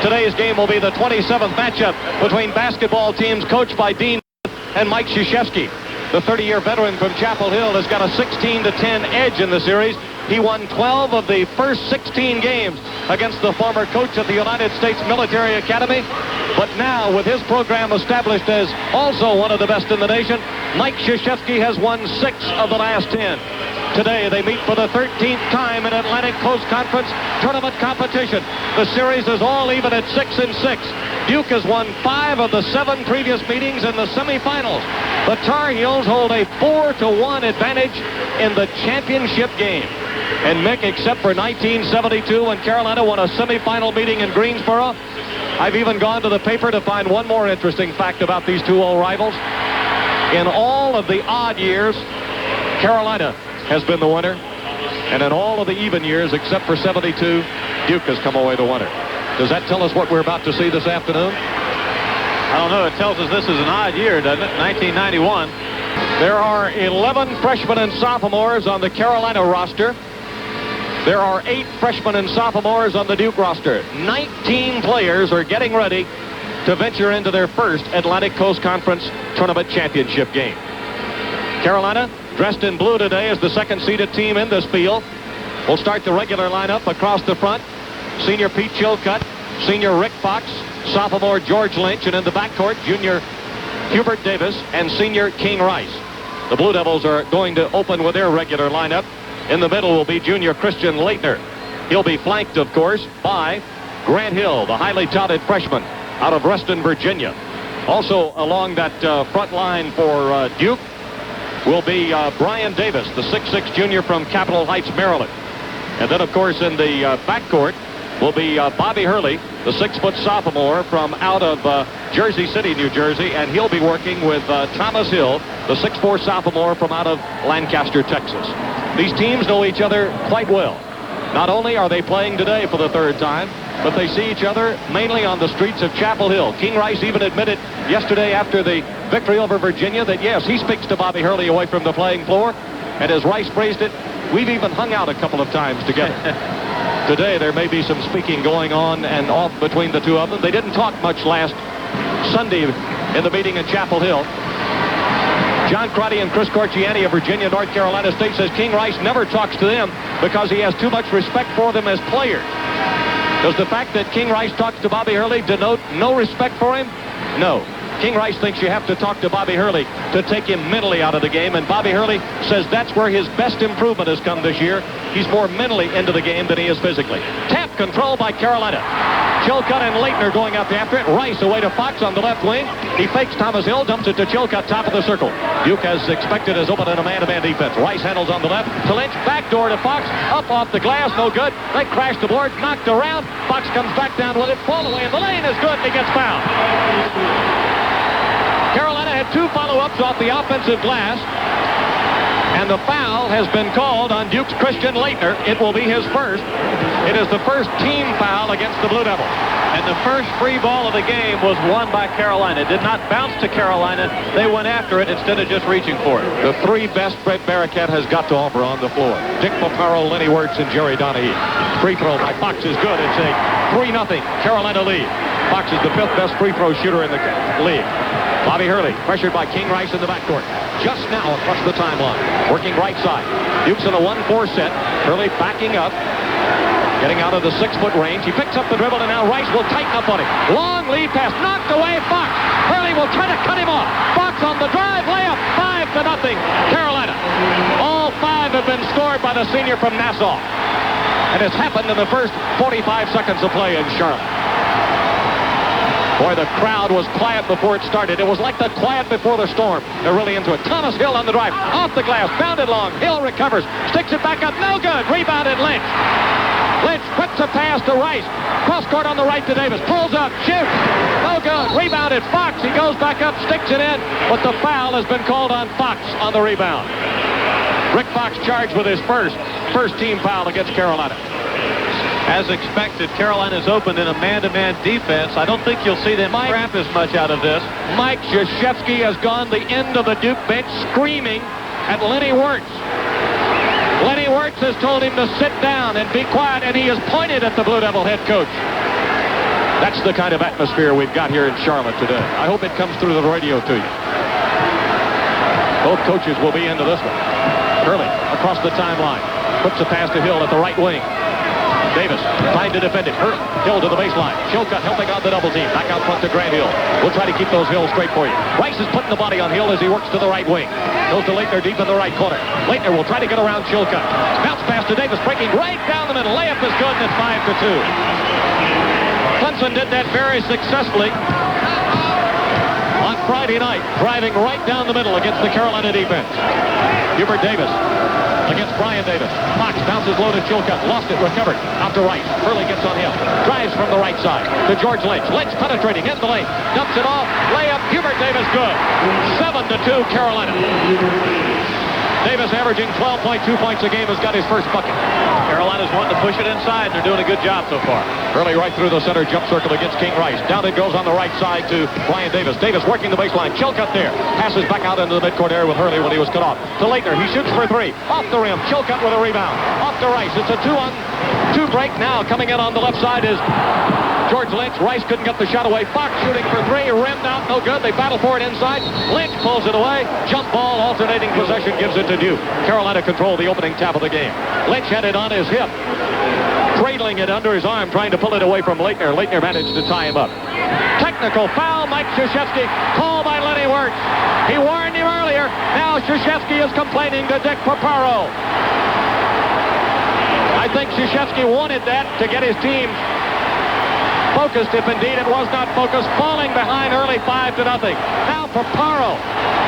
Today's game will be the 27th matchup between basketball teams coached by Dean and Mike Krzyzewski. The 30-year veteran from Chapel Hill has got a 16-10 edge in the series. He won 12 of the first 16 games against the former coach at the United States Military Academy. But now, with his program established as also one of the best in the nation, Mike Krzyzewski has won 6 of the last 10. Today, they meet for the 13th time in Atlantic Coast Conference tournament competition. The series is all even at 6-6. Duke has won 5 of the 7 previous meetings in the semifinals. The Tar Heels hold a 4-1 advantage in the championship game. And Mick, except for 1972 when Carolina won a semifinal meeting in Greensboro, I've even gone to the paper to find one more interesting fact about these two old rivals. In all of the odd years, Carolina has been the winner. And in all of the even years, except for 72, Duke has come away the winner. Does that tell us what we're about to see this afternoon? I don't know. It tells us this is an odd year, doesn't it? 1991. There are 11 freshmen and sophomores on the Carolina roster. There are 8 freshmen and sophomores on the Duke roster. 19 players are getting ready to venture into their first Atlantic Coast Conference Tournament Championship game. Carolina, dressed in blue today, as the second-seeded team in this field. We'll start the regular lineup across the front. Senior Pete Chilcutt, senior Rick Fox, sophomore George Lynch, and in the backcourt, junior Hubert Davis and senior King Rice. The Blue Devils are going to open with their regular lineup. In the middle will be junior Christian Leitner. He'll be flanked, of course, by Grant Hill, the highly touted freshman out of Reston, Virginia. Also along that front line for Duke will be Brian Davis, the 6'6 junior from Capitol Heights, Maryland. And then, of course, in the backcourt will be Bobby Hurley, the 6-foot sophomore from out of Jersey City, New Jersey, and he'll be working with Thomas Hill, the 6'4 sophomore from out of Lancaster, Texas. These teams know each other quite well. Not only are they playing today for the 3rd time, but they see each other mainly on the streets of Chapel Hill. King Rice even admitted yesterday after the victory over Virginia that, yes, he speaks to Bobby Hurley away from the playing floor. And as Rice phrased it, we've even hung out a couple of times together. Today, there may be some speaking going on and off between the two of them. They didn't talk much last Sunday in the meeting in Chapel Hill. John Crotty and Chris Corchiani of Virginia, North Carolina State says King Rice never talks to them because he has too much respect for them as players. Does the fact that King Rice talks to Bobby Hurley denote no respect for him? No. King Rice thinks you have to talk to Bobby Hurley to take him mentally out of the game, and Bobby Hurley says that's where his best improvement has come this year. He's more mentally into the game than he is physically. Tap control by Carolina. Chilcutt and Leitner going up after it. Rice away to Fox on the left wing. He fakes Thomas Hill, dumps it to Chilcutt, top of the circle. Duke, as expected, has opened in a man-to-man defense. Rice handles on the left to Lynch. Backdoor to Fox. Up off the glass, no good. They crash the board, knocked around. Fox comes back down with it. Fall away in the lane is good, and he gets fouled. Carolina had 2 follow-ups off the offensive glass, and the foul has been called on Duke's Christian Leitner. It will be his first. It is the first team foul against the Blue Devils. And the first free ball of the game was won by Carolina. It did not bounce to Carolina. They went after it instead of just reaching for it. The 3 best Fred Barracat has got to offer on the floor. Dick Paparo, Lenny Wirtz, and Jerry Donahue. Free throw by Fox is good. It's a 3-0 Carolina lead. Fox is the 5th best free throw shooter in the league. Bobby Hurley, pressured by King Rice in the backcourt. Just now across the timeline, working right side. Duke's in a 1-4 set. Hurley backing up, getting out of the 6-foot range. He picks up the dribble, and now Rice will tighten up on him. Long lead pass, knocked away. Fox. Hurley will try to cut him off. Fox on the drive, layup, 5-0, Carolina. All 5 have been scored by the senior from Nassau. And it's happened in the first 45 seconds of play in Charlotte. Boy, the crowd was quiet before it started. It was like the quiet before the storm. They're really into it. Thomas Hill on the drive. Off the glass. Bounded long. Hill recovers. Sticks it back up. No good. Rebounded Lynch. Lynch whips a pass to Rice. Cross court on the right to Davis. Pulls up. Shoots. No good. Rebounded. Fox. He goes back up. Sticks it in. But the foul has been called on Fox on the rebound. Rick Fox charged with his first team foul against Carolina. As expected, Carolina's opened in a man-to-man defense. I don't think you'll see them scrap as much out of this. Mike Krzyzewski has gone the end of the Duke bench screaming at Lenny Wirtz. Lenny Wirtz has told him to sit down and be quiet, and he has pointed at the Blue Devil head coach. That's the kind of atmosphere we've got here in Charlotte today. I hope it comes through the radio to you. Both coaches will be into this one. Hurley across the timeline. Puts a pass to Hill at the right wing. Davis trying to defend it. Hill to the baseline. Chilcutt helping out the double team. Back out front to Grant Hill. We'll try to keep those Hills straight for you. Rice is putting the body on Hill as he works to the right wing. Goes to Leitner deep in the right corner. Leitner will try to get around Chilcutt. Bounce pass to Davis, breaking right down the middle. Layup is good, and it's 5-2. Clemson did that very successfully on Friday night, driving right down the middle against the Carolina defense. Hubert Davis against Brian Davis. Fox bounces low to Chilcutt. Lost it, recovered. Out to Rice. Hurley gets on him. Drives from the right side to George Lynch. Lynch penetrating in the lane. Dumps it off. Layup. Hubert Davis good. 7-2 Carolina. Davis averaging 12.2 points a game has got his first bucket. Carolina's wanting to push it inside. They're doing a good job so far. Hurley right through the center jump circle against King Rice. Down it goes on the right side to Brian Davis. Davis working the baseline. Chilcutt there. Passes back out into the midcourt area with Hurley when he was cut off. To Leitner. He shoots for three. Off the rim. Chilcutt with a rebound. Off to Rice. It's a 2-on-2 break now. Coming in on the left side is George Lynch. Rice couldn't get the shot away. Fox shooting for three. Rimmed out. No good. They battle for it inside. Lynch pulls it away. Jump ball. Alternating possession gives it to Duke. Carolina controlled the opening tap of the game. Lynch had it on his hip. Cradling it under his arm, trying to pull it away from Leitner. Leitner managed to tie him up. Technical foul. Mike Krzyzewski called by Lenny Wirtz. He warned him earlier. Now Krzyzewski is complaining to Dick Paparo. I think Krzyzewski wanted that to get his team focused, if indeed it was not focused, falling behind early 5-0. Now Paparo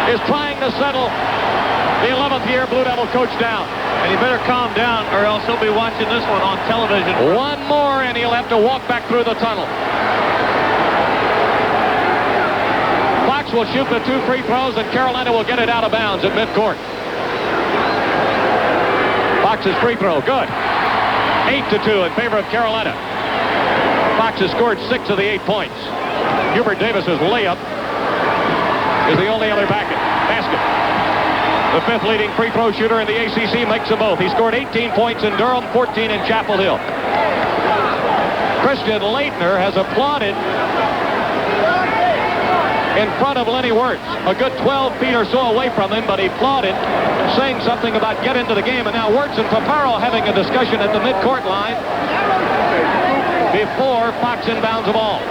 is trying to settle the 11th year Blue Devil coach down. And he better calm down or else he'll be watching this one on television. One more and he'll have to walk back through the tunnel. Fox will shoot the 2 free throws and Carolina will get it out of bounds at midcourt. Fox's free throw, good. 8-2 in favor of Carolina. Fox has scored 6 of the 8 points. Hubert Davis's layup is the only other basket. The 5th leading free throw shooter in the ACC makes them both. He scored 18 points in Durham, 14 in Chapel Hill. Christian Leitner has applauded in front of Lenny Wirtz. A good 12 feet or so away from him, but he applauded, saying something about get into the game. And now Wirtz and Paparo having a discussion at the midcourt line before Fox inbounds the ball.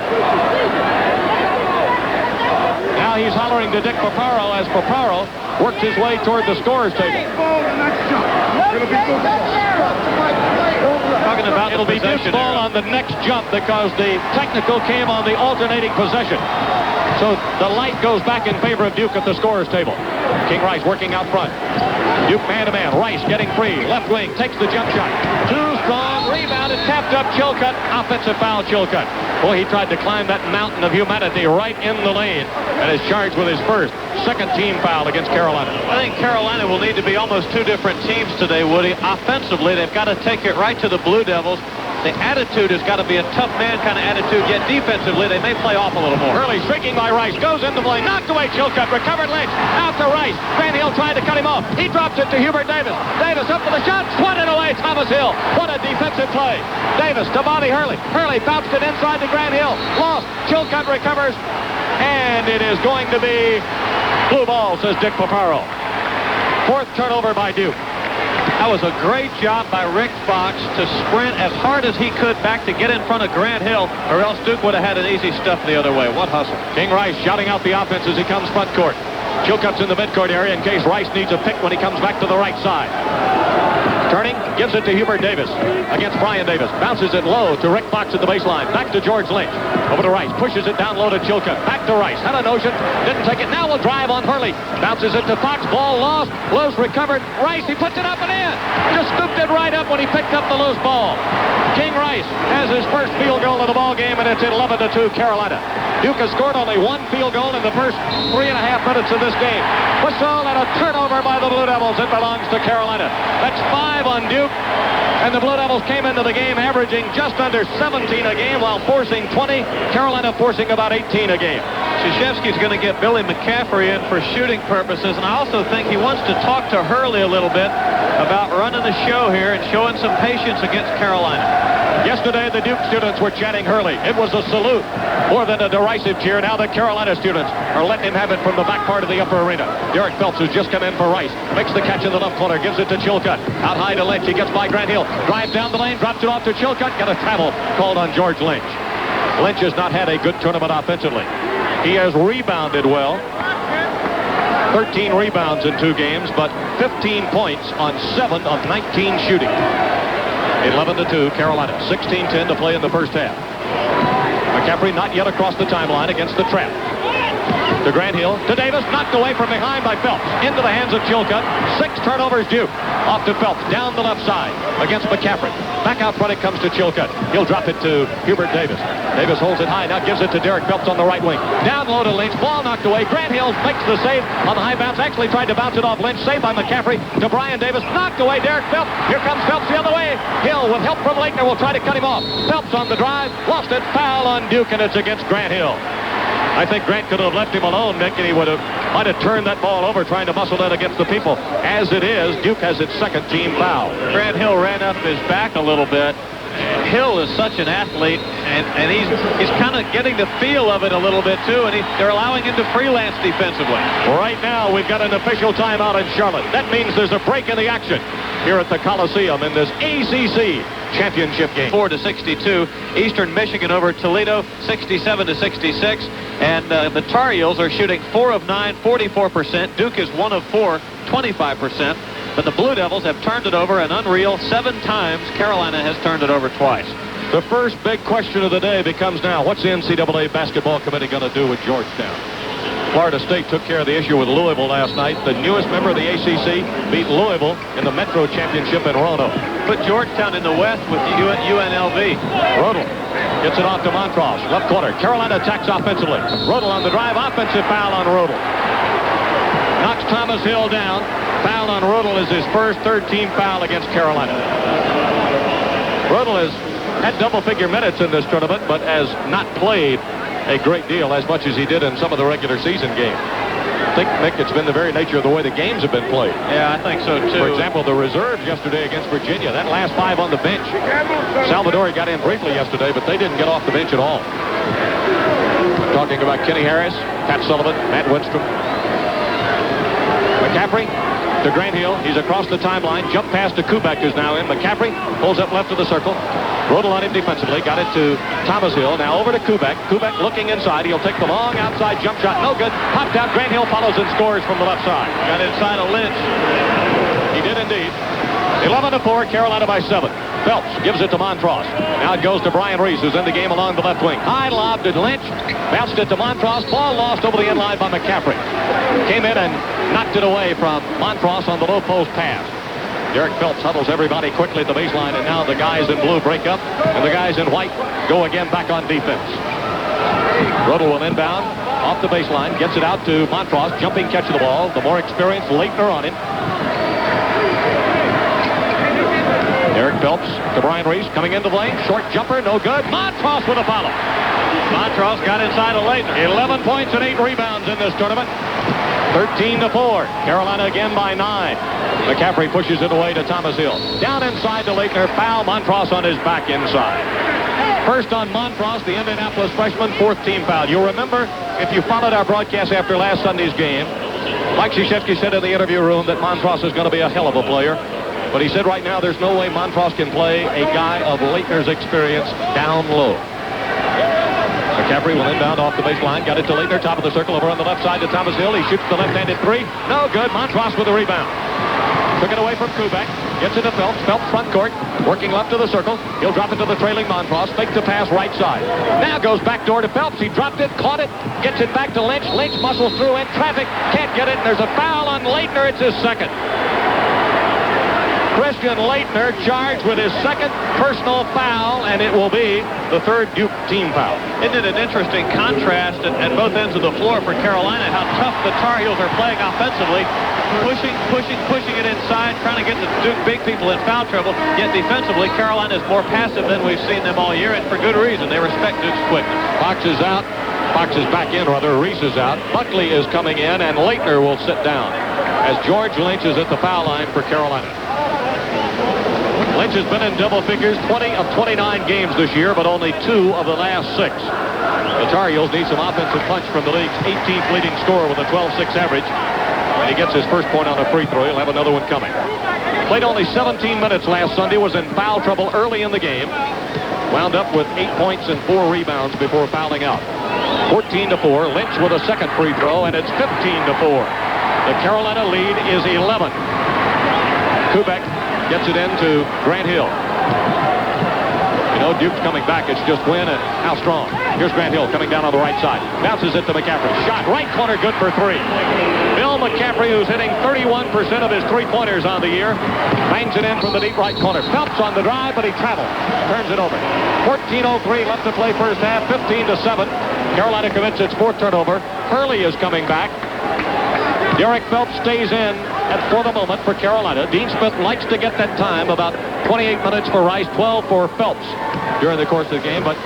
Now he's hollering to Dick Paparo as Paparo works his way toward the scorer's table. Talking about it'll be Duke's ball on the next jump because the technical came on the alternating possession. So the light goes back in favor of Duke at the scorer's table. King Rice working out front. Duke man-to-man. Rice getting free. Left wing takes the jump shot. Too strong. Rebounded. Tapped up Chilcutt. Offensive foul Chilcutt. Boy, he tried to climb that mountain of humanity right in the lane and is charged with his second team foul against Carolina. I think Carolina will need to be almost 2 different teams today, Woody. Offensively, they've got to take it right to the Blue Devils. The attitude has got to be a tough man kind of attitude, yet defensively they may play off a little more. Early streaking by Rice, goes into the lane, knocked away Chilcutt, recovered Lynch, out to Rice. Grant Hill tried to cut him off. He drops it to Hubert Davis. Davis up for the shot, swatted away Thomas Hill. What a defensive play. Davis to Bobby Hurley. Hurley bounced it inside to Grant Hill. Lost. Chilcutt recovers, and it is going to be blue ball, says Dick Paparo. 4th turnover by Duke. That was a great job by Rick Fox to sprint as hard as he could back to get in front of Grant Hill, or else Duke would have had an easy stuff the other way. What hustle. King Rice shouting out the offense as he comes front court. Chilcutt's in the midcourt area in case Rice needs a pick when he comes back to the right side. Turning, gives it to Hubert Davis against Brian Davis. Bounces it low to Rick Fox at the baseline. Back to George Lynch. Over to Rice. Pushes it down low to Chilcutt. Back to Rice. Had a notion. Didn't take it. Now will drive on Hurley. Bounces it to Fox. Ball lost. Loose recovered. Rice. He puts it up and in. Just scooped it right up when he picked up the loose ball. King Rice has his first field goal of the ball game, and it's 11-2 Carolina. Duke has scored only 1 field goal in the first 3.5 minutes of this game. Whistle and a turnover by the Blue Devils. It belongs to Carolina. That's 5 on Duke. And the Blue Devils came into the game averaging just under 17 a game while forcing 20. Carolina forcing about 18 a game. Krzyzewski's going to get Billy McCaffrey in for shooting purposes, and I also think he wants to talk to Hurley a little bit about running the show here and showing some patience against Carolina. Yesterday, the Duke students were chanting Hurley. It was a salute more than a derisive cheer. Now the Carolina students are letting him have it from the back part of the upper arena. Derek Phelps, who's just come in for Rice, makes the catch in the left corner, gives it to Chilcutt. Out high to Lynch. He gets by Grant Hill. Drives down the lane, drops it off to Chilcutt. Got a travel called on George Lynch. Lynch has not had a good tournament offensively. He has rebounded well. 13 rebounds in 2 games, but 15 points on 7 of 19 shooting. 11-2, Carolina. 16-10 to play in the first half. McCaffrey not yet across the timeline against the trap. To Grant Hill, to Davis, knocked away from behind by Phelps. Into the hands of Chilcutt. 6 turnovers Duke. Off to Phelps, down the left side against McCaffrey. Back out front it comes to Chilcutt. He'll drop it to Hubert Davis. Davis holds it high, now gives it to Derek Phelps on the right wing. Down low to Lynch, ball knocked away. Grant Hill makes the save on the high bounce. Actually tried to bounce it off Lynch. Saved by McCaffrey to Brian Davis. Knocked away Derek Phelps. Here comes Phelps the other way. Hill with help from Leitner will try to cut him off. Phelps on the drive. Lost it. Foul on Duke, and it's against Grant Hill. I think Grant could have left him alone, Nick, and he might have turned that ball over trying to muscle that against the people. As it is, Duke has its second team foul. Grant Hill ran up his back a little bit. Hill is such an athlete, and he's kind of getting the feel of it a little bit, too, and they're allowing him to freelance defensively. Right now, we've got an official timeout in Charlotte. That means there's a break in the action here at the Coliseum in this ACC Championship game. 4-62. Eastern Michigan over Toledo, 67-66. And the Tar Heels are shooting 4 of 9, 44%. Duke is 1 of 4, 25%. But the Blue Devils have turned it over an unreal 7 times. Carolina has turned it over twice. The first big question of the day becomes now, what's the NCAA basketball committee going to do with Georgetown? Florida State took care of the issue with Louisville last night. The newest member of the ACC beat Louisville in the Metro Championship in Roanoke. Put Georgetown in the West with UNLV. Rodel gets it off to Montross. Left corner. Carolina attacks offensively. Rodel on the drive. Offensive foul on Rodel. Knocks Thomas Hill down. Foul on Rodel is his first third-team foul against Carolina. Rodel has had double-figure minutes in this tournament, but has not played a great deal as much as he did in some of the regular season games. I think, Mick, it's been the very nature of the way the games have been played. Yeah, I think so, too. For example, the reserves yesterday against Virginia, that last 5 on the bench. Salvadori got in briefly yesterday, but they didn't get off the bench at all. I'm talking about Kenny Harris, Pat Sullivan, Matt Winstrom. McCaffrey to Grant Hill. He's across the timeline. Jump pass to Kubek, who's now in. McCaffrey pulls up left of the circle. Rodel on him defensively. Got it to Thomas Hill. Now over to Kubek. Kubek looking inside. He'll take the long outside jump shot. No good. Popped out. Grant Hill follows and scores from the left side. Got inside of Lynch. He did indeed. 11-4, Carolina by 7. Phelps gives it to Montross. Now it goes to Brian Reese, who's in the game along the left wing. High lob to Lynch. Bounced it to Montross. Ball lost over the end line by McCaffrey. Came in and knocked it away from Montross on the low post pass. Derek Phelps huddles everybody quickly at the baseline, and now the guys in blue break up, and the guys in white go again back on defense. Rodel will inbound off the baseline, gets it out to Montross. Jumping catch of the ball. The more experienced Leitner on him. Derek Phelps to Brian Reese, coming into the lane. Short jumper, no good. Montross with a follow. Montross got inside of Leitner. 11 points and 8 rebounds in this tournament. 13-4. Carolina again by 9. McCaffrey pushes it away to Thomas Hill. Down inside to Leitner. Foul. Montross on his back inside. First on Montross, the Indianapolis freshman, 4th team foul. You'll remember, if you followed our broadcast after last Sunday's game, Mike Krzyzewski said in the interview room that Montross is going to be a hell of a player. But he said right now there's no way Montross can play a guy of Leitner's experience down low. McCaffrey will inbound off the baseline. Got it to Leitner, top of the circle, over on the left side to Thomas Hill. He shoots the left-handed 3. No good. Montross with the rebound. Took it away from Kubek. Gets it to Phelps. Phelps front court. Working left of the circle. He'll drop it to the trailing Montross. Fake the pass right side. Now goes back door to Phelps. He dropped it, caught it, gets it back to Lynch. Lynch muscles through in traffic. Can't get it. And there's a foul on Leitner. It's his second. Christian Leitner charged with his second personal foul, and it will be the 3rd Duke team foul. Isn't it an interesting contrast at both ends of the floor for Carolina, how tough the Tar Heels are playing offensively, pushing it inside, trying to get the Duke big people in foul trouble, yet defensively, Carolina is more passive than we've seen them all year, and for good reason. They respect Duke's quickness. Fox is out. Fox is back in, rather. Reese is out. Buckley is coming in, and Leitner will sit down as George Lynch is at the foul line for Carolina. Lynch has been in double figures 20 of 29 games this year, but only 2 of the last 6. The Tar Heels need some offensive punch from the league's 18th leading scorer with a 12-6 average. And he gets his first point on a free throw. He'll have another one coming. Played only 17 minutes last Sunday, was in foul trouble early in the game. Wound up with 8 points and 4 rebounds before fouling out. 14-4. Lynch with a second free throw, and it's 15-4. The Carolina lead is 11. Kubek gets it into Grant Hill. You know, Duke's coming back. It's just when and how strong. Here's Grant Hill coming down on the right side. Bounces it to McCaffrey. Shot right corner, good for 3. Bill McCaffrey, who's hitting 31% of his three-pointers on the year, bangs it in from the deep right corner. Phelps on the drive, but he traveled. Turns it over. 14:03 left to play first half. 15-7. Carolina commits its 4th turnover. Hurley is coming back. Derek Phelps stays in for the moment for Carolina. Dean Smith likes to get that time, about 28 minutes for Rice, 12 for Phelps during the course of the game. But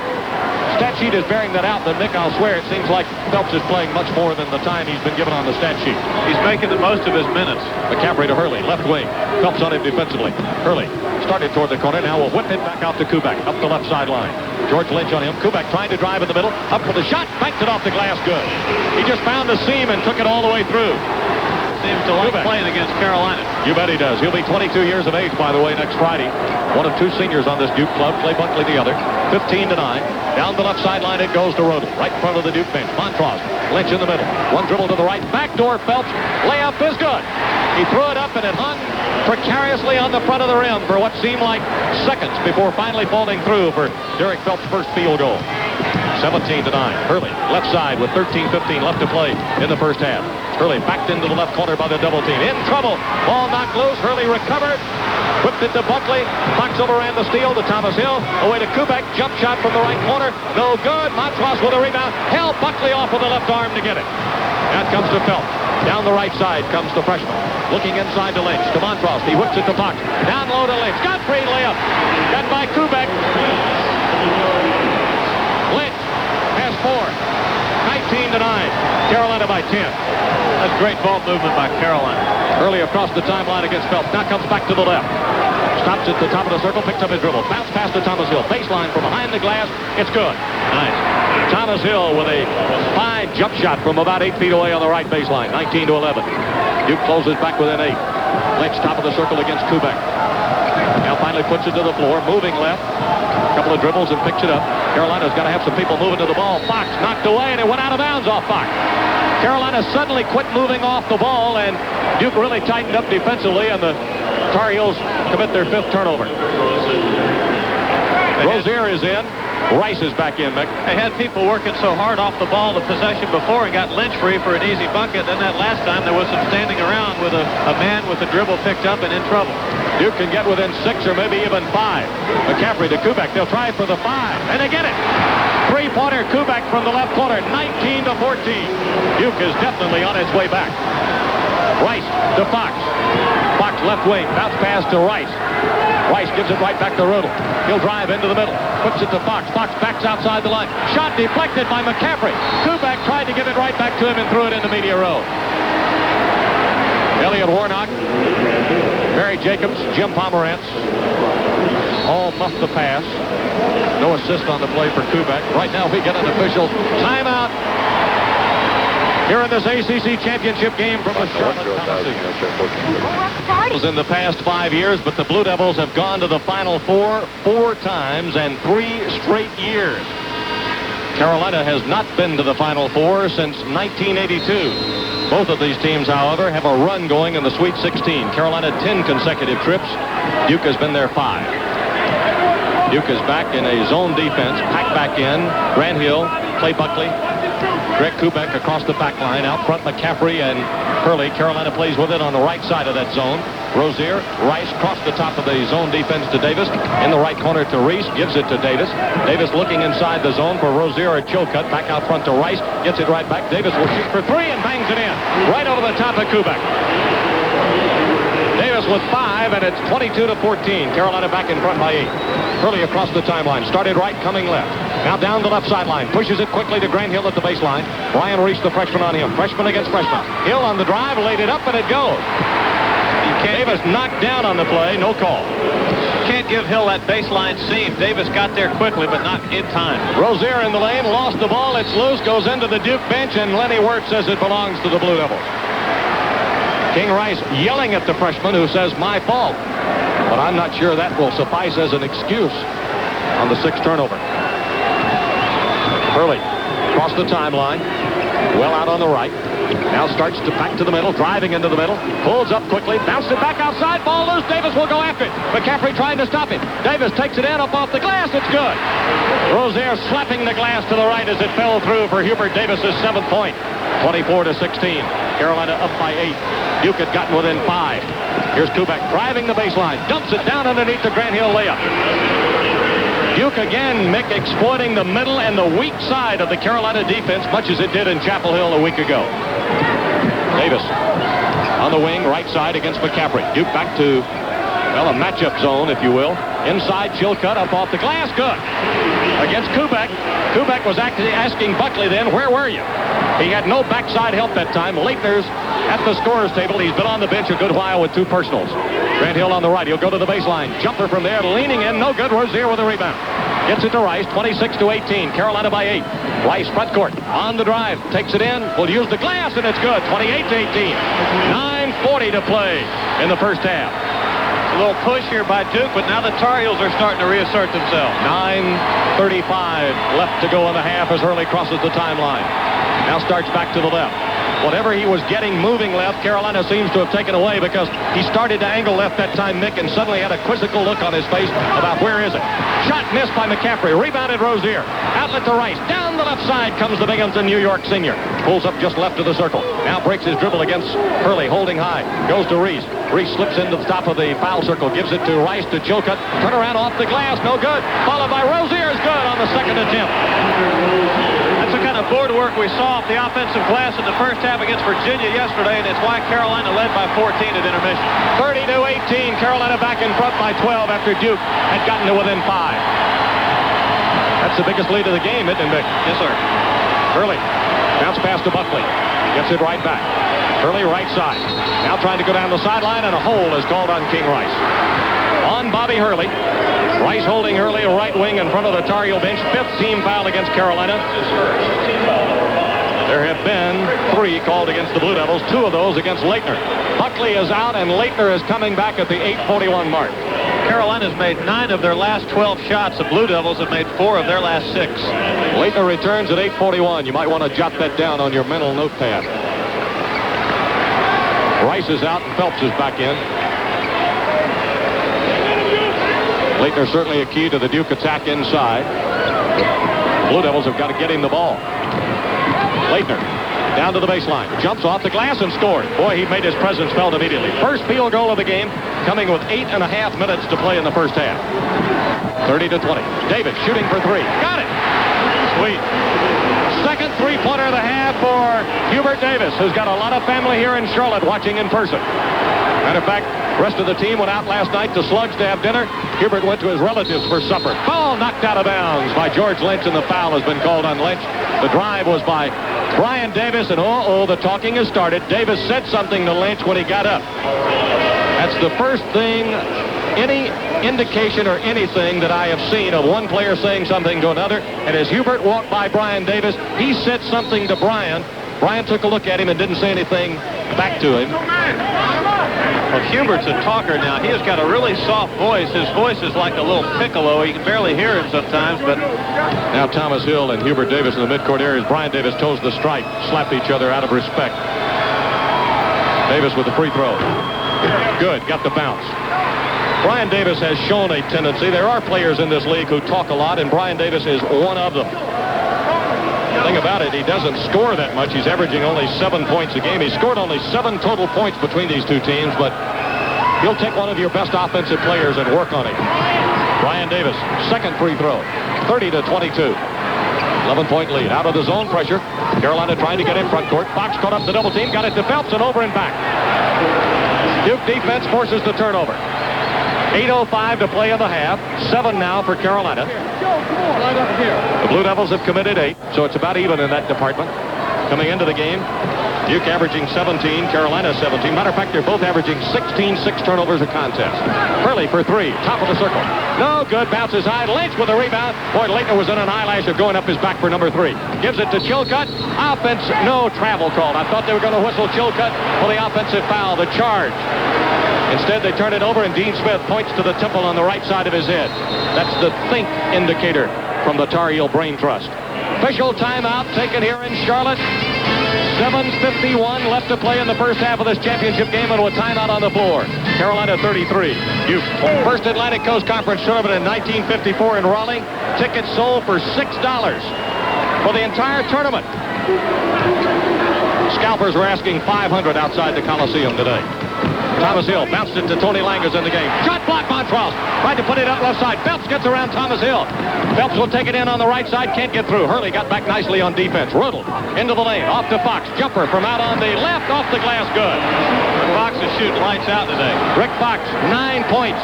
stat sheet is bearing that out. But Nick, I'll swear, it seems like Phelps is playing much more than the time he's been given on the stat sheet. He's making the most of his minutes. McCaffrey to Hurley, left wing. Phelps on him defensively. Hurley started toward the corner. Now will whip it back out to Kubek, up the left sideline. George Lynch on him. Kubek trying to drive in the middle. Up for the shot. Banked it off the glass. Good. He just found the seam and took it all the way through. Seems to like playing against Carolina. You bet he does. He'll be 22 years of age, by the way, next Friday. One of 2 seniors on this Duke club. Clay Buckley the other. 15-9. Down the left sideline it goes to Rodel. Right in front of the Duke bench. Montross. Lynch in the middle. One dribble to the right. Backdoor Phelps. Layup is good. He threw it up and it hung precariously on the front of the rim for what seemed like seconds before finally falling through for Derek Phelps' first field goal. 17-9. Hurley, left side with 13:15 left to play in the first half. Hurley backed into the left corner by the double team. In trouble. Ball knocked loose. Hurley recovered. Whipped it to Buckley. Fox overran the steal to Thomas Hill. Away to Kubek. Jump shot from the right corner. No good. Montross with a rebound. Held Buckley off with the left arm to get it. That comes to Phelps. Down the right side comes the freshman. Looking inside to Lynch. To Montross. He whips it to Fox. Down low to Lynch. Got free layup. Got by Kubek. Lynch has 4. 19-9. Carolina by 10. That's great ball movement by Carolina. Early across the timeline against Phelps. Now comes back to the left. Stops at the top of the circle. Picks up his dribble. Bounce pass to Thomas Hill. Baseline from behind the glass. It's good. Nice. Thomas Hill with a fine jump shot from about 8 feet away on the right baseline. 19-11. Duke closes back within 8. Lynch top of the circle against Kubek. Now finally puts it to the floor. Moving left. A couple of dribbles and picks it up. Carolina's got to have some people moving to the ball. Fox knocked away and it went out of bounds off Fox. Carolina suddenly quit moving off the ball and Duke really tightened up defensively and the Tar Heels commit their 5th turnover. Rozier is in. Rice is back in, Mick. They had people working so hard off the ball the possession before and got Lynch free for an easy bucket. Then that last time there was some standing around with a man with the dribble picked up and in trouble. Duke can get within 6 or maybe even 5. McCaffrey to Kubek. They'll try for the 5. And they get it. 3-pointer Kubek from the left corner. 19-14. Duke is definitely on its way back. Rice to Fox. Fox left wing. Bounce pass to Rice. Rice gives it right back to Rodel. He'll drive into the middle. Puts it to Fox. Fox backs outside the line. Shot deflected by McCaffrey. Kubek tried to give it right back to him and threw it into media row. Elliot Warnock, Barry Jacobs, Jim Pomerantz all muffed the pass. No assist on the play for Kubek. Right now we get an official timeout here in this ACC Championship game from the Charlotte Coliseum. In the past 5 years, but the Blue Devils have gone to the Final Four 4 times and 3 straight years. Carolina has not been to the Final Four since 1982. Both of these teams, however, have a run going in the Sweet 16. Carolina 10 consecutive trips. Duke has been there 5. Duke is back in a zone defense. Packed back in. Grant Hill, Clay Buckley, Greg Kubek across the back line. Out front, McCaffrey and Hurley. Carolina plays with it on the right side of that zone. Rozier, Rice cross the top of the zone defense to Davis. In the right corner to Reese. Gives it to Davis. Davis looking inside the zone for Rozier, a chill cut. Back out front to Rice. Gets it right back. Davis will shoot for 3 and bangs it in. Right over the top of Kubek. Davis with 5, and it's 22-14. Carolina back in front by 8. Hurley across the timeline. Started right, coming left. Now down the left sideline. Pushes it quickly to Grant Hill at the baseline. Brian Reese, the freshman on him. Freshman against freshman. Hill on the drive, laid it up, and it goes. Davis knocked down on the play. No call. Can't can't give Hill that baseline seam. Davis got there quickly, but not in time. Rozier in the lane, lost the ball. It's loose, goes into the Duke bench, and Lenny Wirtz says it belongs to the Blue Devils. King Rice yelling at the freshman, who says, my fault. But I'm not sure that will suffice as an excuse on the 6th turnover. Hurley across the timeline, well out on the right. Now starts to back to the middle, driving into the middle, pulls up quickly, bounced it back outside, ball loose. Davis will go after it. McCaffrey trying to stop him. Davis takes it in, up off the glass. It's good. Rozier slapping the glass to the right as it fell through for Hubert Davis's 7th point. 24-16. Carolina up by 8. Duke had gotten within 5. Here's Kubek driving the baseline, dumps it down underneath the Grant Hill layup. Duke again, Mick, exploiting the middle and the weak side of the Carolina defense, much as it did in Chapel Hill a week ago. Davis on the wing, right side against McCaffrey. Duke back to, well, a matchup zone, if you will. Inside, Chilcutt up off the glass, good. Against Kubek. Kubek was actually asking Buckley then, where were you? He had no backside help that time. Leitner's at the scorer's table. He's been on the bench a good while with 2 personals. Grant Hill on the right. He'll go to the baseline. Jumper from there, leaning in. No good. Rozier with a rebound. Gets it to Rice, 26-18. Carolina by 8. Rice front court on the drive. Takes it in. Will use the glass, and it's good. 28-18. 9:40 to play in the first half. A little push here by Duke, but now the Tar Heels are starting to reassert themselves. 9:35 left to go in the half as Hurley crosses the timeline. Now starts back to the left. Whatever he was getting moving left, Carolina seems to have taken away, because he started to angle left that time, Mick, and suddenly had a quizzical look on his face about where is it. Shot missed by McCaffrey. Rebounded Rozier. Outlet to Rice. Down the left side comes the Binghamton New York senior. Pulls up just left of the circle. Now breaks his dribble against Hurley, holding high. Goes to Reese. Reese slips into the top of the foul circle. Gives it to Rice, to Chilcutt. Turn around off the glass. No good. Followed by Rozier is good on the 2nd attempt. That's the kind of board work we saw off the offensive glass in the first half against Virginia yesterday, and it's why Carolina led by 14 at intermission. 30-18. Carolina back in front by 12 after Duke had gotten to within 5. That's the biggest lead of the game, isn't it, Mick? Yes, sir. Hurley. Bounce pass to Buckley. Gets it right back. Hurley right side. Now trying to go down the sideline, and a hold is called on King Rice. On Bobby Hurley. Rice holding Hurley right wing in front of the Tar Heel bench. 5th team foul against Carolina. There have been 3 called against the Blue Devils, 2 of those against Leitner. Buckley is out, and Leitner is coming back at the 8:41 mark. Carolina's made 9 of their last 12 shots. The Blue Devils have made 4 of their last 6. Leitner returns at 8:41. You might want to jot that down on your mental notepad. Rice is out, and Phelps is back in. Leitner certainly a key to the Duke attack inside. Blue Devils have got to get him the ball. Leitner down to the baseline, jumps off the glass and scored. Boy, he made his presence felt immediately. First field goal of the game, coming with 8.5 minutes to play in the first half. 30-20. Davis shooting for 3. Got it. Sweet. Second three-pointer of the half for Hubert Davis, who's got a lot of family here in Charlotte watching in person. Matter of fact, the rest of the team went out last night to Slugs to have dinner. Hubert went to his relatives for supper. Ball knocked out of bounds by George Lynch, and the foul has been called on Lynch. The drive was by Brian Davis, and the talking has started. Davis said something to Lynch when he got up. That's the first thing, any indication or anything that I have seen of one player saying something to another. And as Hubert walked by Brian Davis, he said something to Brian. Brian took a look at him and didn't say anything back to him. Well, Hubert's a talker now. He has got a really soft voice. His voice is like a little piccolo. You can barely hear him sometimes, but... Now Thomas Hill and Hubert Davis in the midcourt areas. Brian Davis toes the stripe, slapped each other out of respect. Davis with the free throw. Good, got the bounce. Brian Davis has shown a tendency. There are players in this league who talk a lot, and Brian Davis is one of them. The thing about it, he doesn't score that much. He's averaging only 7 points a game. He scored only 7 total points between these two teams, but he'll take one of your best offensive players and work on him. Brian Davis, second free throw, 30-22. 11-point lead. Out of the zone pressure. Carolina trying to get in front court. Fox caught up the double team, got it to Phelps, and over and back. Duke defense forces the turnover. 8:05 to play in the half. 7 now for Carolina. The Blue Devils have committed 8, so it's about even in that department. coming into the game. Duke averaging 17, Carolina 17. Matter of fact, they're both averaging 16, 6 turnovers a contest. Hurley for 3, top of the circle. No good, bounces high. Lynch with a rebound. Boy, Leitner was in an eyelash of going up his back for number 3. Gives it to Chilcutt. Offense, no travel called. I thought they were going to whistle Chilcutt for the offensive foul, the charge. Instead, they turn it over, and Dean Smith points to the temple on the right side of his head. That's the think indicator from the Tar Heel Brain Trust. Official timeout taken here in Charlotte. 7:51 left to play in the first half of this championship game, and with timeout on the floor. Carolina 33. Duke. First Atlantic Coast Conference tournament in 1954 in Raleigh. Tickets sold for $6 for the entire tournament. Scalpers were asking $500 outside the Coliseum today. Thomas Hill bounced it to Tony Langer's in the game. Shot blocked, Montross. Tried to put it up left side. Phelps gets around Thomas Hill. Phelps will take it in on the right side. Can't get through. Hurley got back nicely on defense. Riddle into the lane. Off to Fox. Jumper from out on the left. Off the glass. Good. Fox is shooting lights out today. Rick Fox, 9 points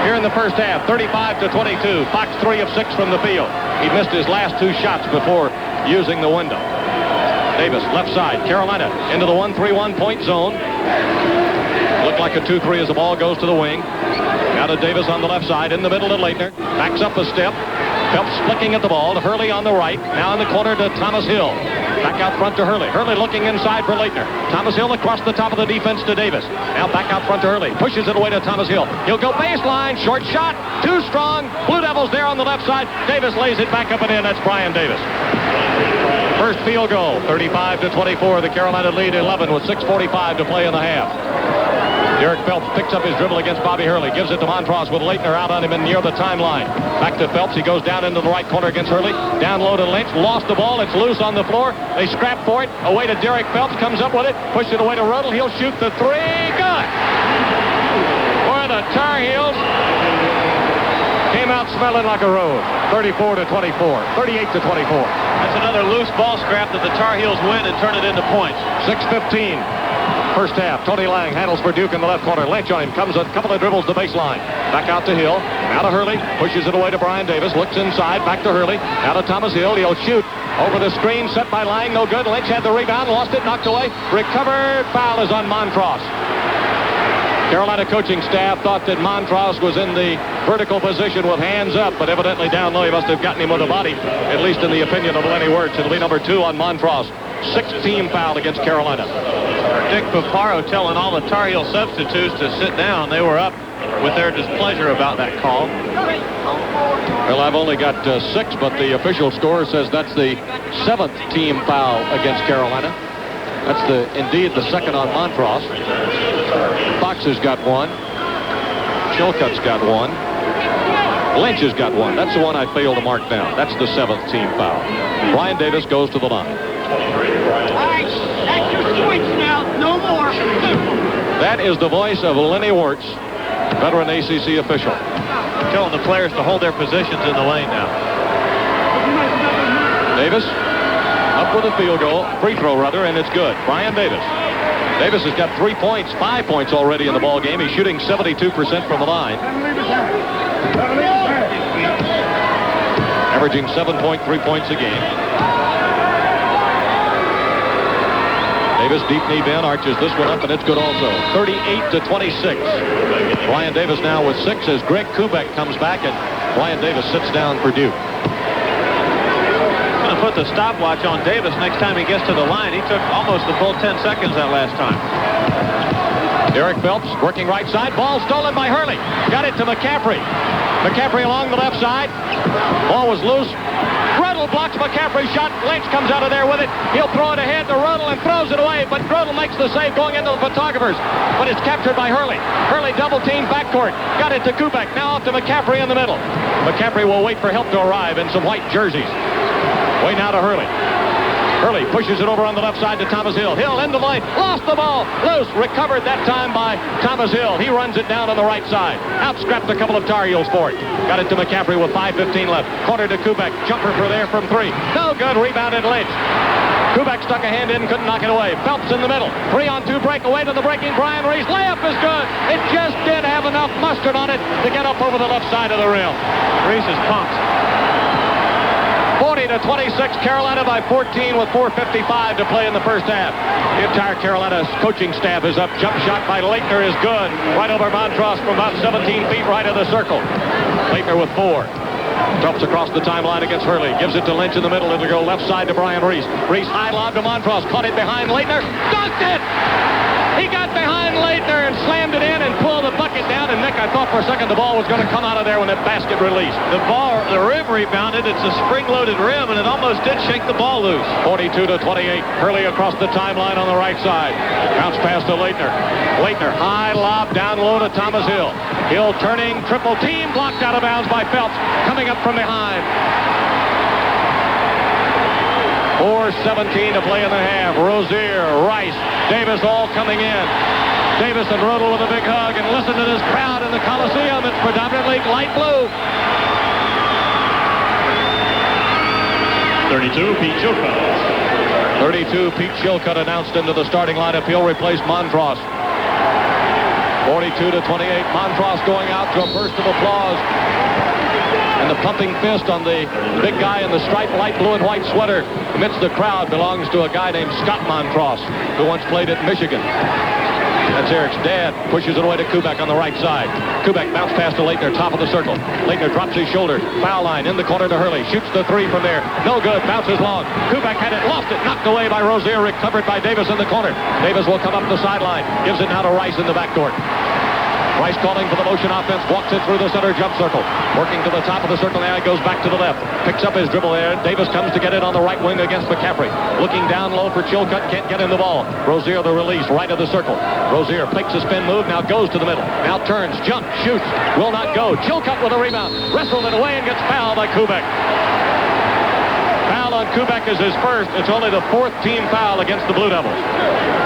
here in the first half. 35-22. Fox 3 of 6 from the field. He missed his last 2 shots before using the window. Davis, left side. Carolina into the 1-3-1 point zone. Looked like a 2-3 as the ball goes to the wing. Now to Davis on the left side. In the middle to Leitner. Backs up a step. Phelps flicking at the ball to Hurley on the right. Now in the corner to Thomas Hill. Back out front to Hurley. Hurley looking inside for Leitner. Thomas Hill across the top of the defense to Davis. Now back out front to Hurley. Pushes it away to Thomas Hill. He'll go baseline. Short shot. Too strong. Blue Devils there on the left side. Davis lays it back up and in. That's Brian Davis. First field goal. 35-24. The Carolina lead 11 with 6:45 to play in the half. Derek Phelps picks up his dribble against Bobby Hurley. Gives it to Montross with Leitner out on him and near the timeline. Back to Phelps. He goes down into the right corner against Hurley. Down low to Lynch. Lost the ball. It's loose on the floor. They scrap for it. Away to Derek Phelps. Comes up with it. Push it away to Rodel. He'll shoot the 3. Good. For the Tar Heels. Came out smelling like a rose. 34-24. 38-24. That's another loose ball scrap that the Tar Heels win and turn it into points. 6:15. First half. Tony Lang handles for Duke in the left corner. Lynch on him. Comes a couple of dribbles to baseline. Back out to Hill. Now to Hurley. Pushes it away to Brian Davis. Looks inside. Back to Hurley. Now to Thomas Hill. He'll shoot. Over the screen. Set by Lang. No good. Lynch had the rebound. Lost it. Knocked away. Recovered. Foul is on Montross. Carolina coaching staff thought that Montross was in the vertical position with hands up, but evidently down low he must have gotten him with a body, at least in the opinion of Lenny Wirtz. It'll be number 2 on Montross. 6th-team foul against Carolina. Dick Paparo telling all the Tar Heel substitutes to sit down. They were up with their displeasure about that call. Well, I've only got 6, but the official score says that's the 7th-team foul against Carolina. That's indeed the second on Montross. Fox has got 1. Chilcutt's got 1. Lynch has got 1. That's the one I failed to mark down. That's the 7th team foul. Brian Davis goes to the line. All right, that's your switch now. No more. That is the voice of Lenny Wirtz, veteran ACC official. Telling the players to hold their positions in the lane now. Davis up with a field goal, free throw rather, and it's good. Brian Davis. Davis has got 3 points, 5 points already in the ball game. He's shooting 72% from the line. Averaging 7.3 points a game. Davis deep knee bend, arches this one up, and it's good also. 38-26. Brian Davis now with 6 as Greg Kubek comes back, and Brian Davis sits down for Duke. Put the stopwatch on Davis next time he gets to the line. He took almost the full 10 seconds that last time. Derek Phelps working right side. Ball stolen by Hurley. Got it to McCaffrey. McCaffrey along the left side. Ball was loose. Rodel blocks McCaffrey's shot. Lynch comes out of there with it. He'll throw it ahead to Rodel and throws it away, but Rodel makes the save going into the photographers. But it's captured by Hurley. Hurley double team backcourt. Got it to Kubek. Now off to McCaffrey in the middle. McCaffrey will wait for help to arrive in some white jerseys. Way now to Hurley. Hurley pushes it over on the left side to Thomas Hill. Hill in the lane. Lost the ball. Loose. Recovered that time by Thomas Hill. He runs it down on the right side. Out-scrapped a couple of Tar Heels for it. Got it to McCaffrey with 5:15 left. Corner to Kubek. Jumper for there from 3. No good. Rebounded Lynch. Kubek stuck a hand in. Couldn't knock it away. Phelps in the middle. 3-on-2 break away to the breaking Brian Reese. Layup is good. It just didn't have enough mustard on it to get up over the left side of the rim. Reese is pumped. 40-26, Carolina by 14 with 4:55 to play in the first half. The entire Carolina coaching staff is up. Jump shot by Leitner is good. Right over Montross from about 17 feet right of the circle. Leitner with 4. Dumps across the timeline against Hurley. Gives it to Lynch in the middle. It'll go left side to Brian Reese. Reese high lob to Montross. Caught it behind Leitner. Dunked it! He got behind Leitner and slammed it in and pulled the bucket down. And Nick, I thought for a second the ball was going to come out of there when that basket released. The rim rebounded. It's a spring-loaded rim, and it almost did shake the ball loose. 42-28. Hurley across the timeline on the right side. Bounce pass to Leitner. Leitner, high lob down low to Thomas Hill. Hill turning, triple team, blocked out of bounds by Phelps. Coming up from behind. 4:17 to play in the half. Rozier, Rice, Davis all coming in. Davis and Rodel with a big hug, and listen to this crowd in the Coliseum. It's predominantly light blue. 32, Pete Chilcutt. 32, Pete Chilcutt announced into the starting lineup. He'll replace Montross. 42-28, Montross going out to a burst of applause. And the pumping fist on the big guy in the striped light blue and white sweater amidst the crowd belongs to a guy named Scott Montross, who once played at Michigan. That's Eric's dad. Pushes it away to Kubek on the right side. Kubek bounce pass to Leitner, top of the circle. Leitner drops his shoulder. Foul line in the corner to Hurley. Shoots the 3 from there. No good. Bounces long. Kubek had it. Lost it. Knocked away by Rozier. Recovered by Davis in the corner. Davis will come up the sideline. Gives it now to Rice in the backcourt. Rice calling for the motion offense. Walks it through the center jump circle. Working to the top of the circle. Now he goes back to the left. Picks up his dribble there. Davis comes to get it on the right wing against McCaffrey. Looking down low for Chilcutt. Can't get in the ball. Rozier the release. Right of the circle. Rozier fakes a spin move. Now goes to the middle. Now turns. Jump. Shoots. Will not go. Chilcutt with a rebound. Wrestled it away and gets fouled by Kubek. Foul on Kubek is his first. It's only the 4th team foul against the Blue Devils.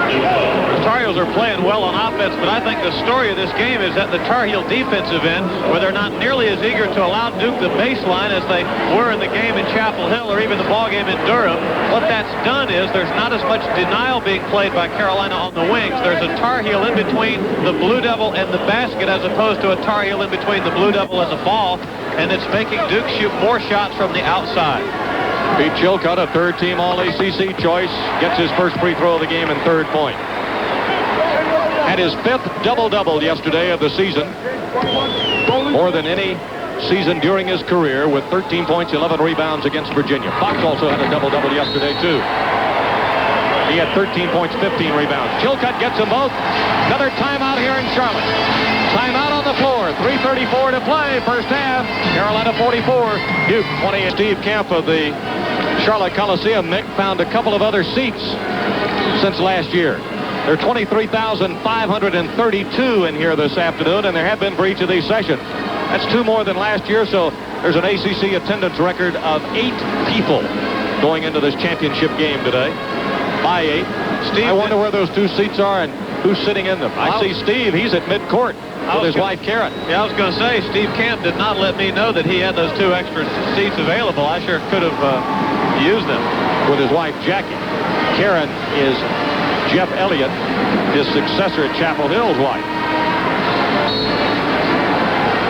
The Tar Heels are playing well on offense, but I think the story of this game is at the Tar Heel defensive end, where they're not nearly as eager to allow Duke the baseline as they were in the game in Chapel Hill or even the ball game in Durham. What that's done is there's not as much denial being played by Carolina on the wings. There's a Tar Heel in between the Blue Devil and the basket as opposed to a Tar Heel in between the Blue Devil and the ball, and it's making Duke shoot more shots from the outside. Pete Chilcutt, a 3rd-team All-ACC choice, gets his first free throw of the game and 3rd point. Had his 5th double-double yesterday of the season, more than any season during his career, with 13 points, 11 rebounds against Virginia. Fox also had a double-double yesterday, too. He had 13 points, 15 rebounds. Chilcutt gets them both. Another timeout here in Charlotte. Timeout on the floor. 3:34 to play. First half. Carolina 44. Duke 20. Steve Kemp of the Charlotte Coliseum, Nick, found a couple of other seats since last year. There are 23,532 in here this afternoon, and there have been for each of these sessions. That's 2 more than last year, so there's an ACC attendance record of 8 people going into this championship game today. By 8. Steve, I wonder where those 2 seats are and who's sitting in them. I see Steve. He's at midcourt with his wife, Karen. Yeah, I was going to say, Steve Camp did not let me know that he had those 2 extra seats available. I sure could have used them. With his wife, Jackie. Karen is Jeff Elliott, his successor at Chapel Hill's wife.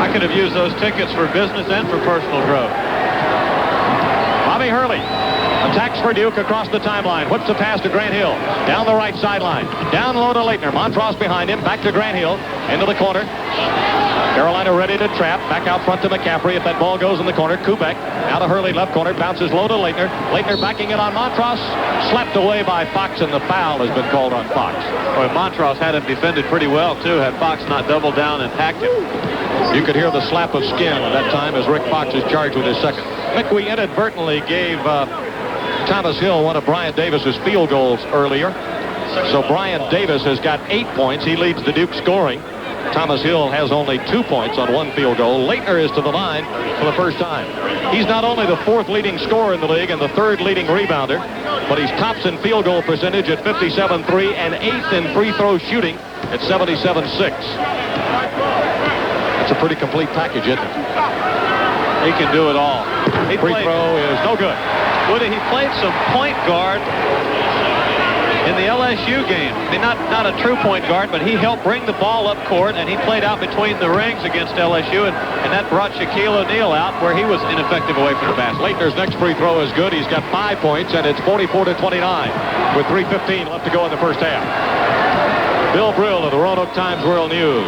I could have used those tickets for business and for personal growth. Bobby Hurley attacks for Duke across the timeline. Whips a pass to Grant Hill. Down the right sideline. Down low to Leitner. Montross behind him. Back to Grant Hill. Into the corner. Carolina ready to trap. Back out front to McCaffrey. If that ball goes in the corner, Kubek. Now to Hurley, left corner. Bounces low to Leitner. Leitner backing it on Montross. Slapped away by Fox, and the foul has been called on Fox. Boy, Montross had him defended pretty well, too, had Fox not doubled down and hacked him. You could hear the slap of skin at that time as Rick Fox is charged with his second. Mick, we inadvertently gave Thomas Hill one of Brian Davis's field goals earlier. So Brian Davis has got 8 points. He leads the Duke scoring. Thomas Hill has only 2 points on 1 field goal. Leitner is to the line for the first time. He's not only the 4th leading scorer in the league and the 3rd leading rebounder, but he's tops in field goal percentage at 57.3 and 8th in free throw shooting at 77.6. That's a pretty complete package, isn't it? He can do it all. Free throw is no good. Woody, he played some point guard in the LSU game. I mean, not a true point guard, but he helped bring the ball up court, and he played out between the rings against LSU, and that brought Shaquille O'Neal out where he was ineffective away from the basket. Leitner's next free throw is good. He's got 5 points, and it's 44-29 with 3:15 left to go in the first half. Bill Brill of the Roanoke Times World News,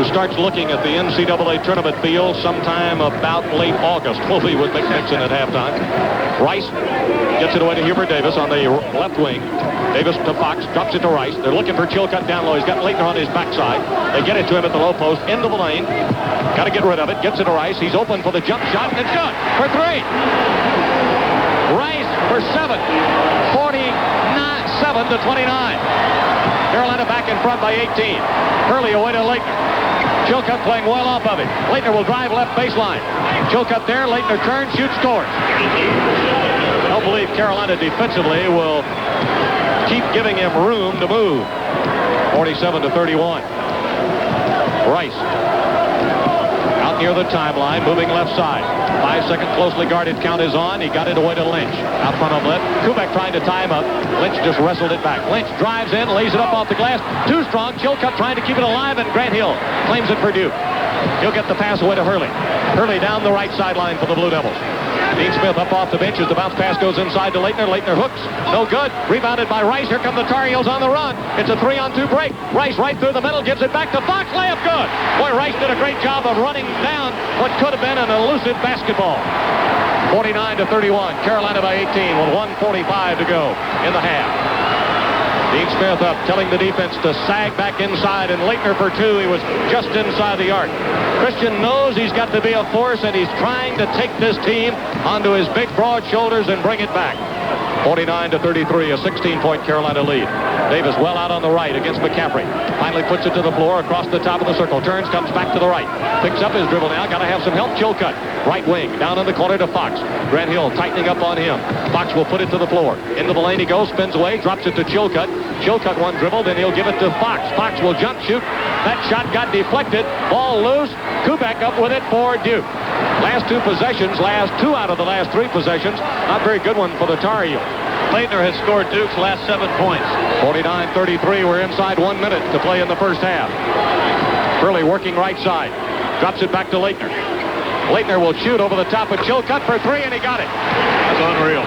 who starts looking at the NCAA tournament field sometime about late August. We'll be with Mick Mixon at halftime. Rice gets it away to Hubert Davis on the left wing. Davis to Fox, drops it to Rice. They're looking for Chilcutt down low. He's got Leitner on his backside. They get it to him at the low post, into the lane. Got to get rid of it. Gets it to Rice. He's open for the jump shot, and it's good for 3. Rice for 7. 47-29. Carolina back in front by 18. Hurley away to Leitner. Chilcutt playing well off of it. Leitner will drive left baseline. Chilcutt there. Leitner turns, shoots, scores. I don't believe Carolina defensively will keep giving him room to move. 47-31. Rice out near the timeline, moving left side. 5-second closely guarded count is on. He got it away to Lynch. Out front of Lynch. Kubek trying to tie him up. Lynch just wrestled it back. Lynch drives in, lays it up off the glass. Too strong. Chilcutt trying to keep it alive, and Grant Hill claims it for Duke. He'll get the pass away to Hurley. Hurley down the right sideline for the Blue Devils. Dean Smith up off the bench as the bounce pass goes inside to Leitner. Leitner hooks. No good. Rebounded by Rice. Here come the Tar Heels on the run. It's a 3-on-2 break. Rice right through the middle. Gives it back to Fox. Layup good. Boy, Rice did a great job of running down what could have been an elusive basketball. 49-31. Carolina by 18 with 1:45 to go in the half. Dean Smith up, telling the defense to sag back inside, and Leitner for 2. He was just inside the arc. Christian knows he's got to be a force, and he's trying to take this team onto his big, broad shoulders and bring it back. 49-33, a 16-point Carolina lead. Davis well out on the right against McCaffrey. Finally puts it to the floor across the top of the circle. Turns, comes back to the right. Picks up his dribble now. Got to have some help. Chilcutt. Right wing. Down in the corner to Fox. Grant Hill tightening up on him. Fox will put it to the floor. Into the lane he goes. Spins away. Drops it to Chilcutt. Chilcutt one dribble. Then he'll give it to Fox. Fox will jump shoot. That shot got deflected. Ball loose. Kubek up with it for Duke. Last 2 possessions. Last 2 out of the last 3 possessions. Not very good one for the Tar Heels. Leitner has scored Duke's last 7 points. 49-33. We're inside 1 minute to play in the first half. Hurley working right side. Drops it back to Leitner. Leitner will shoot over the top of Chilcutt for 3, and he got it. That's unreal.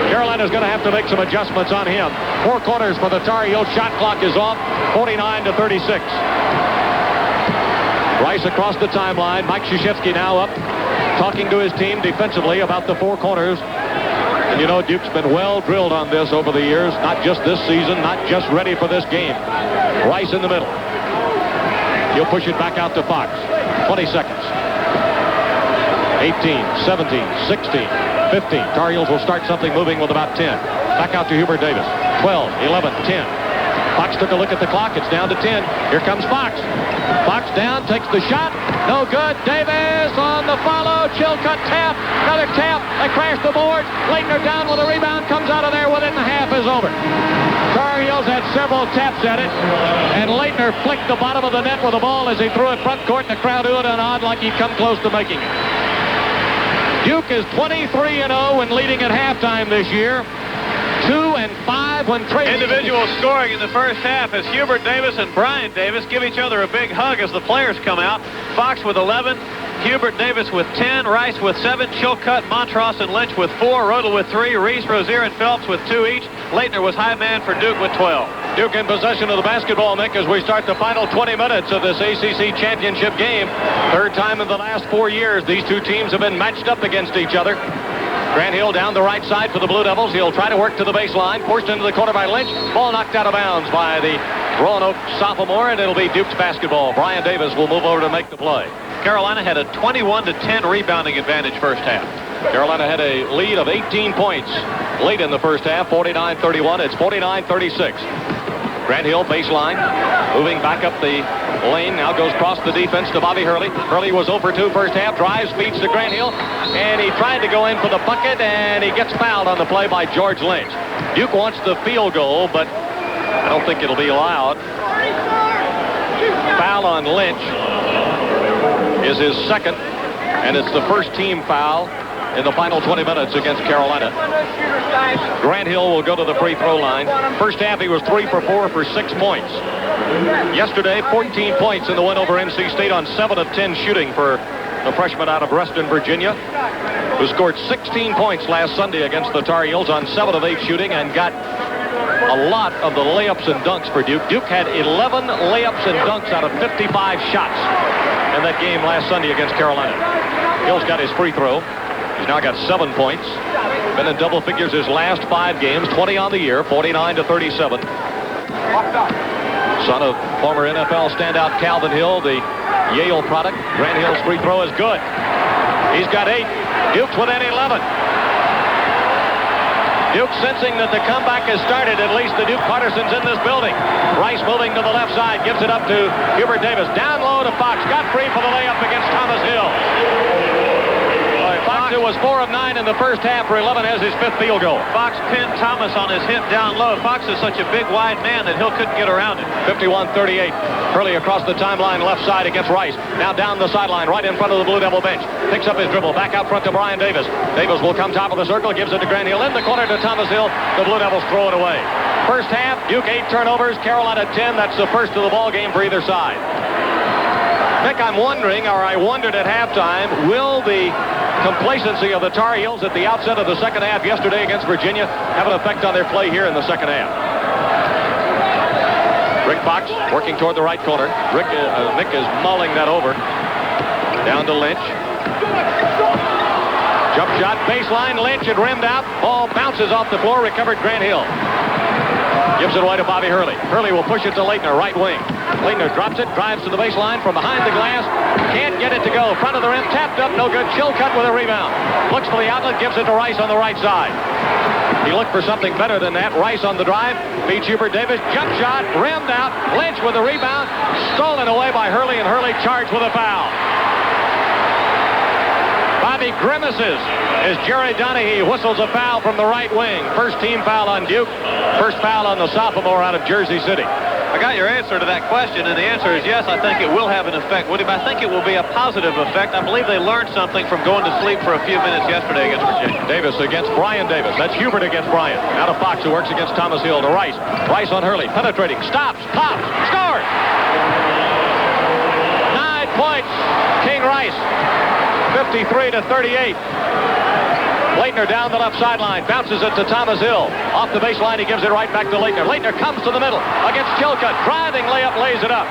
Carolina's going to have to make some adjustments on him. 4 quarters for the Tar Heels. Shot clock is off. 49-36. Rice across the timeline. Mike Krzyzewski now up, talking to his team defensively about the 4 corners. And you know, Duke's been well drilled on this over the years, not just this season, not just ready for this game. Rice in the middle. He'll push it back out to Fox. 20 seconds. 18, 17, 16, 15. Tar Heels will start something moving with about 10. Back out to Hubert Davis. 12, 11, 10. Fox took a look at the clock. It's down to 10. Here comes Fox. Fox down, takes the shot. No good. Davis on the follow. Chilcutt tap. Another tap. They crash the boards. Leitner down with a rebound. Comes out of there within the half is over. Tar Heels had several taps at it. And Leitner flicked the bottom of the net with the ball as he threw it front court. And the crowd oohed and awed like he'd come close to making it. Duke is 23-0 when leading at halftime this year. 2-5 when trading. Individual scoring in the first half as Hubert Davis and Brian Davis give each other a big hug as the players come out. Fox with 11, Hubert Davis with 10, Rice with 7, Chilcutt, Montross, and Lynch with 4, Rodel with 3, Reese, Rozier, and Phelps with 2 each. Leitner was high man for Duke with 12. Duke in possession of the basketball, Mick, as we start the final 20 minutes of this ACC Championship game. 3rd time in the last 4 years these 2 teams have been matched up against each other. Grant Hill down the right side for the Blue Devils. He'll try to work to the baseline. Forced into the corner by Lynch. Ball knocked out of bounds by the Roanoke sophomore, and it'll be Duke's basketball. Brian Davis will move over to make the play. Carolina had a 21-10 rebounding advantage first half. Carolina had a lead of 18 points late in the first half, 49-31. It's 49-36. Grant Hill baseline, moving back up the lane. Now goes across the defense to Bobby Hurley. Hurley was 0 for 2 first half. Drives, feeds to Grant Hill. And he tried to go in for the bucket, and he gets fouled on the play by George Lynch. Duke wants the field goal, but I don't think it'll be allowed. Foul on Lynch is his 2nd, and it's the first team foul in the final 20 minutes against Carolina. Grant Hill will go to the free throw line. First half, he was 3 for 4 for 6 points. Yesterday, 14 points in the win over NC State on 7 of 10 shooting for the freshman out of Reston, Virginia, who scored 16 points last Sunday against the Tar Heels on 7 of 8 shooting and got a lot of the layups and dunks for Duke. Duke had 11 layups and dunks out of 55 shots in that game last Sunday against Carolina. Hill's got his free throw. He's now got 7 points. Been in double figures his last 5 games, 20 on the year, 49 to 37. Son of former NFL standout Calvin Hill, the Yale product. Grant Hill's free throw is good. He's got 8. Duke's within 11. Duke sensing that the comeback has started, at least the Duke partisans in this building. Rice moving to the left side, gives it up to Hubert Davis. Down low to Fox, got free for the layup against Thomas Hill. Fox, who was 4 of 9 in the first half for 11, has his 5th field goal. Fox pinned Thomas on his hip down low. Fox is such a big, wide man that Hill couldn't get around it. 51-38. Hurley across the timeline, left side against Rice. Now down the sideline, right in front of the Blue Devil bench. Picks up his dribble, back out front to Brian Davis. Davis will come top of the circle, gives it to Grant Hill. In the corner to Thomas Hill. The Blue Devils throw it away. First half, Duke 8 turnovers, Carolina 10. That's the first of the ball game for either side. Mick, I'm wondering, or I wondered at halftime, will the complacency of the Tar Heels at the outset of the second half yesterday against Virginia have an effect on their play here in the second half? Rick Fox working toward the right corner. Mick is mulling that over. Down to Lynch. Jump shot, baseline, Lynch, and rimmed out. Ball bounces off the floor, recovered Grant Hill. Gives it away to Bobby Hurley. Hurley will push it to Leitner, right wing. Leitner drops it, drives to the baseline from behind the glass. Can't get it to go. Front of the rim, tapped up, no good. Chilcutt with a rebound. Looks for the outlet, gives it to Rice on the right side. He looked for something better than that. Rice on the drive, beats Hubert Davis. Jump shot, rimmed out. Lynch with a rebound. Stolen away by Hurley, and Hurley charged with a foul. Bobby grimaces as Jerry Donahue whistles a foul from the right wing. First team foul on Duke. First foul on the sophomore out of Jersey City. I got your answer to that question, and the answer is yes, I think it will have an effect, Woody, but I think it will be a positive effect. I believe they learned something from going to sleep for a few minutes yesterday against Virginia. Davis against Brian Davis. That's Hubert against Brian. Now to Fox, who works against Thomas Hill. To Rice. Rice on Hurley. Penetrating. Stops. Pops. Scores! 9 points. King Rice. 53 to 38. Leitner down the left sideline, bounces it to Thomas Hill. Off the baseline, he gives it right back to Leitner. Leitner comes to the middle against Chilcutt. Driving layup, lays it up.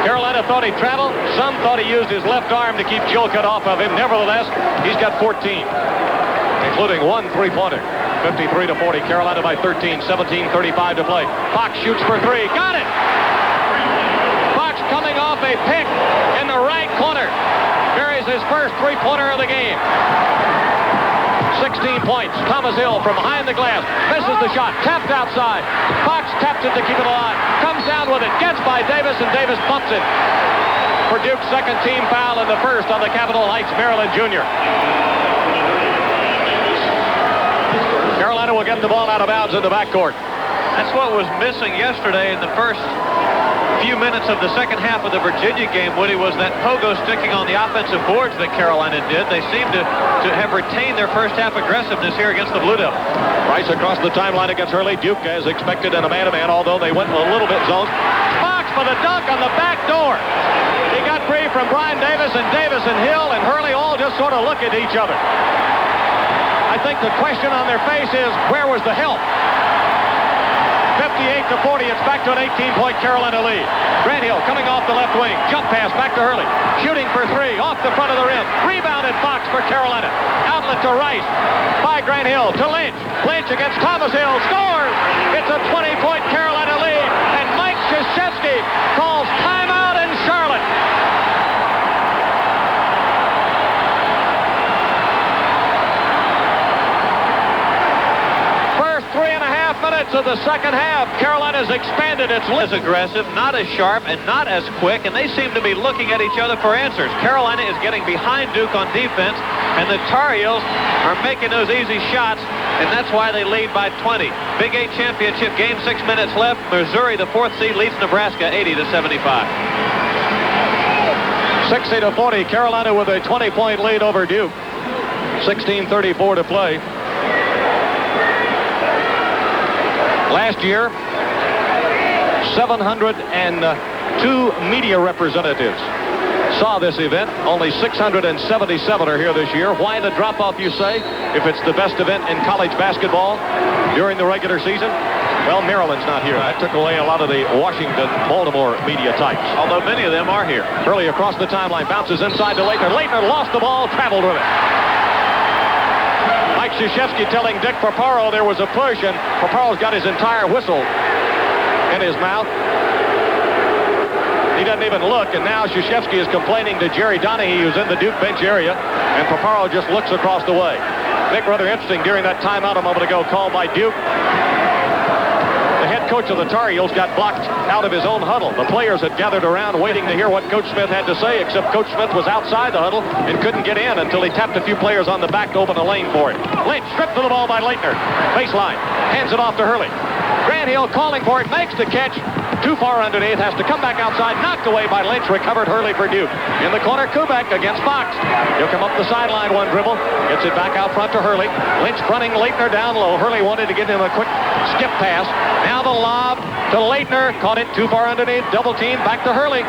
Carolina thought he'd travel. Some thought he used his left arm to keep Chilcutt off of him. Nevertheless, he's got 14, including 1 3-pointer. 53 to 40. Carolina by 13. 17:35 to play. Fox shoots for 3. Got it! Fox coming off a pick in the right corner. Buries his first 3-pointer of the game. 16 points. Thomas Hill from behind the glass. Misses the shot. Tapped outside. Fox taps it to keep it alive. Comes down with it. Gets by Davis, and Davis bumps it. For Duke's second team foul and the first on the Capitol Heights Maryland junior. Carolina will get the ball out of bounds in the backcourt. That's what was missing yesterday in the first few minutes of the second half of the Virginia game, Woody, was that pogo sticking on the offensive boards that Carolina did. They seem to have retained their first half aggressiveness here against the Blue Devils. Rice across the timeline against Hurley. Duke as expected in a man-to-man, although they went a little bit zone. Fox for the dunk on the back door. He got free from Brian Davis and Hill and Hurley all just sort of look at each other. I think the question on their face is, where was the help? 58 to 40, it's back to an 18-point Carolina lead. Grant Hill coming off the left wing. Jump pass back to Hurley. Shooting for 3 off the front of the rim. Rebounded Fox for Carolina. Outlet to Rice. By Grant Hill to Lynch. Lynch against Thomas Hill. Scores! It's a 20-point Carolina lead. And Mike Krzyzewski calls timeout in Charlotte. First 3.5 minutes of the second half. Carolina's expanded its as aggressive, not as sharp, and not as quick, and they seem to be looking at each other for answers. Carolina is getting behind Duke on defense, and the Tar Heels are making those easy shots, and that's why they lead by 20. Big 8 championship game, 6 minutes left. Missouri, the 4th seed, leads Nebraska 80 to 75. 60 to 40. Carolina with a 20-point lead over Duke. 16:34 to play. Last year, 702 media representatives saw this event. Only 677 are here this year. Why the drop-off, you say, if it's the best event in college basketball during the regular season? Well, Maryland's not here. That took away a lot of the Washington, Baltimore media types. Although many of them are here. Hurley across the timeline, bounces inside to Leitner. Leitner lost the ball, traveled with it. Mike Krzyzewski telling Dick Paparo there was a push, and Paparo's got his entire whistle in his mouth. He doesn't even look, and now Krzyzewski is complaining to Jerry Donahue, who's in the Duke bench area, and Paparo just looks across the way. I think rather interesting during that timeout a moment ago called by Duke. The head coach of the Tar Heels got blocked out of his own huddle. The players had gathered around waiting to hear what Coach Smith had to say, except Coach Smith was outside the huddle and couldn't get in until he tapped a few players on the back to open a lane for it. Lynch stripped to the ball by Leitner. Baseline, hands it off to Hurley. Grant Hill calling for it, makes the catch. Too far underneath, has to come back outside, knocked away by Lynch, recovered Hurley for Duke. In the corner, Kubek against Fox. He'll come up the sideline, one dribble, gets it back out front to Hurley. Lynch fronting Leitner down low. Hurley wanted to get him a quick skip pass. Now the lob to Leitner, caught it too far underneath, double team, back to Hurley.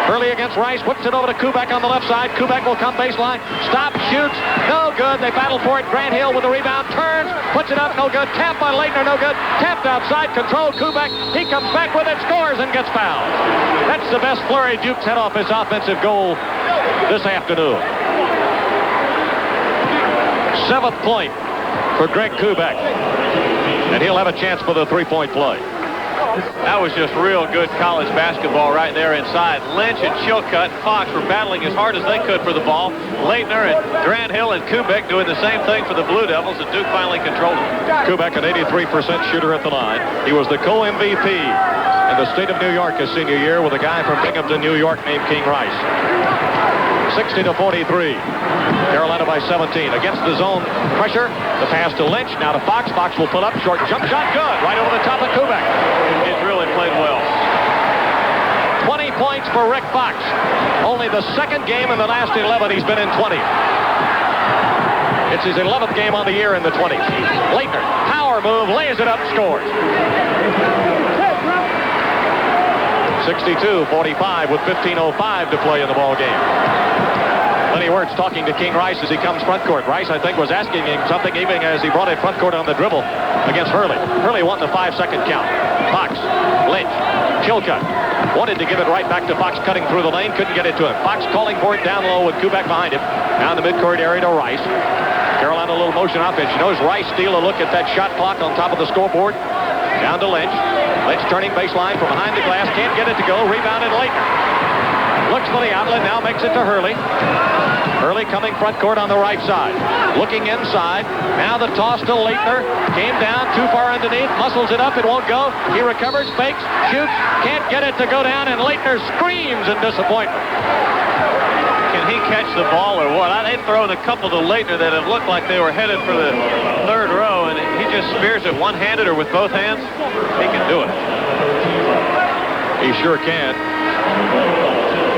Hurley against Rice, whips it over to Kubek on the left side. Kubek will come baseline, stop, shoots, no good. They battle for it. Grant Hill with the rebound, turns, puts it up, no good. Tap by Leitner, no good. Tapped outside, control Kubek. He comes back with it, scores, and gets fouled. That's the best flurry Duke's had off his offensive goal this afternoon. 7th point for Greg Kubek. And he'll have a chance for the three-point play. That was just real good college basketball right there inside. Lynch and Chilcutt and Fox were battling as hard as they could for the ball. Leitner and Grant Hill and Kubek doing the same thing for the Blue Devils, and Duke finally controlled it. Kubek, an 83% shooter at the line. He was the co-MVP in the state of New York his senior year with a guy from Binghamton, New York named King Rice. 60-43. Carolina by 17. Against the zone pressure, the pass to Lynch, now to Fox. Fox will pull up, short jump shot, good. Right over the top of Kubek. He's really played well. 20 points for Rick Fox. Only the second game in the last 11 he's been in 20. It's his 11th game on the year in the 20s. Leitner, power move, lays it up, scores. 62-45 with 15:05 to play in the ball game. Lenny Wirtz talking to King Rice as he comes front court. Rice, I think, was asking him something even as he brought it front court on the dribble against Hurley. Hurley won the 5-second count. Fox, Lynch, Chilcutt wanted to give it right back to Fox, cutting through the lane, couldn't get it to him. Fox calling for it down low with Kubek behind him. Down the midcourt area to Rice. Carolina a little motion offense. You notice Rice steal a look at that shot clock on top of the scoreboard. Down to Lynch. Lynch turning baseline from behind the glass. Can't get it to go. Rebounded Leitner. Looks for the outlet. Now makes it to Hurley. Hurley coming front court on the right side. Looking inside. Now the toss to Leitner. Came down too far underneath. Muscles it up. It won't go. He recovers. Fakes. Shoots. Can't get it to go down. And Leitner screams in disappointment. Can he catch the ball or what? They've thrown a couple to Leitner that have looked like they were headed for the third row, and he just spears it one-handed or with both hands. He can do it. He sure can.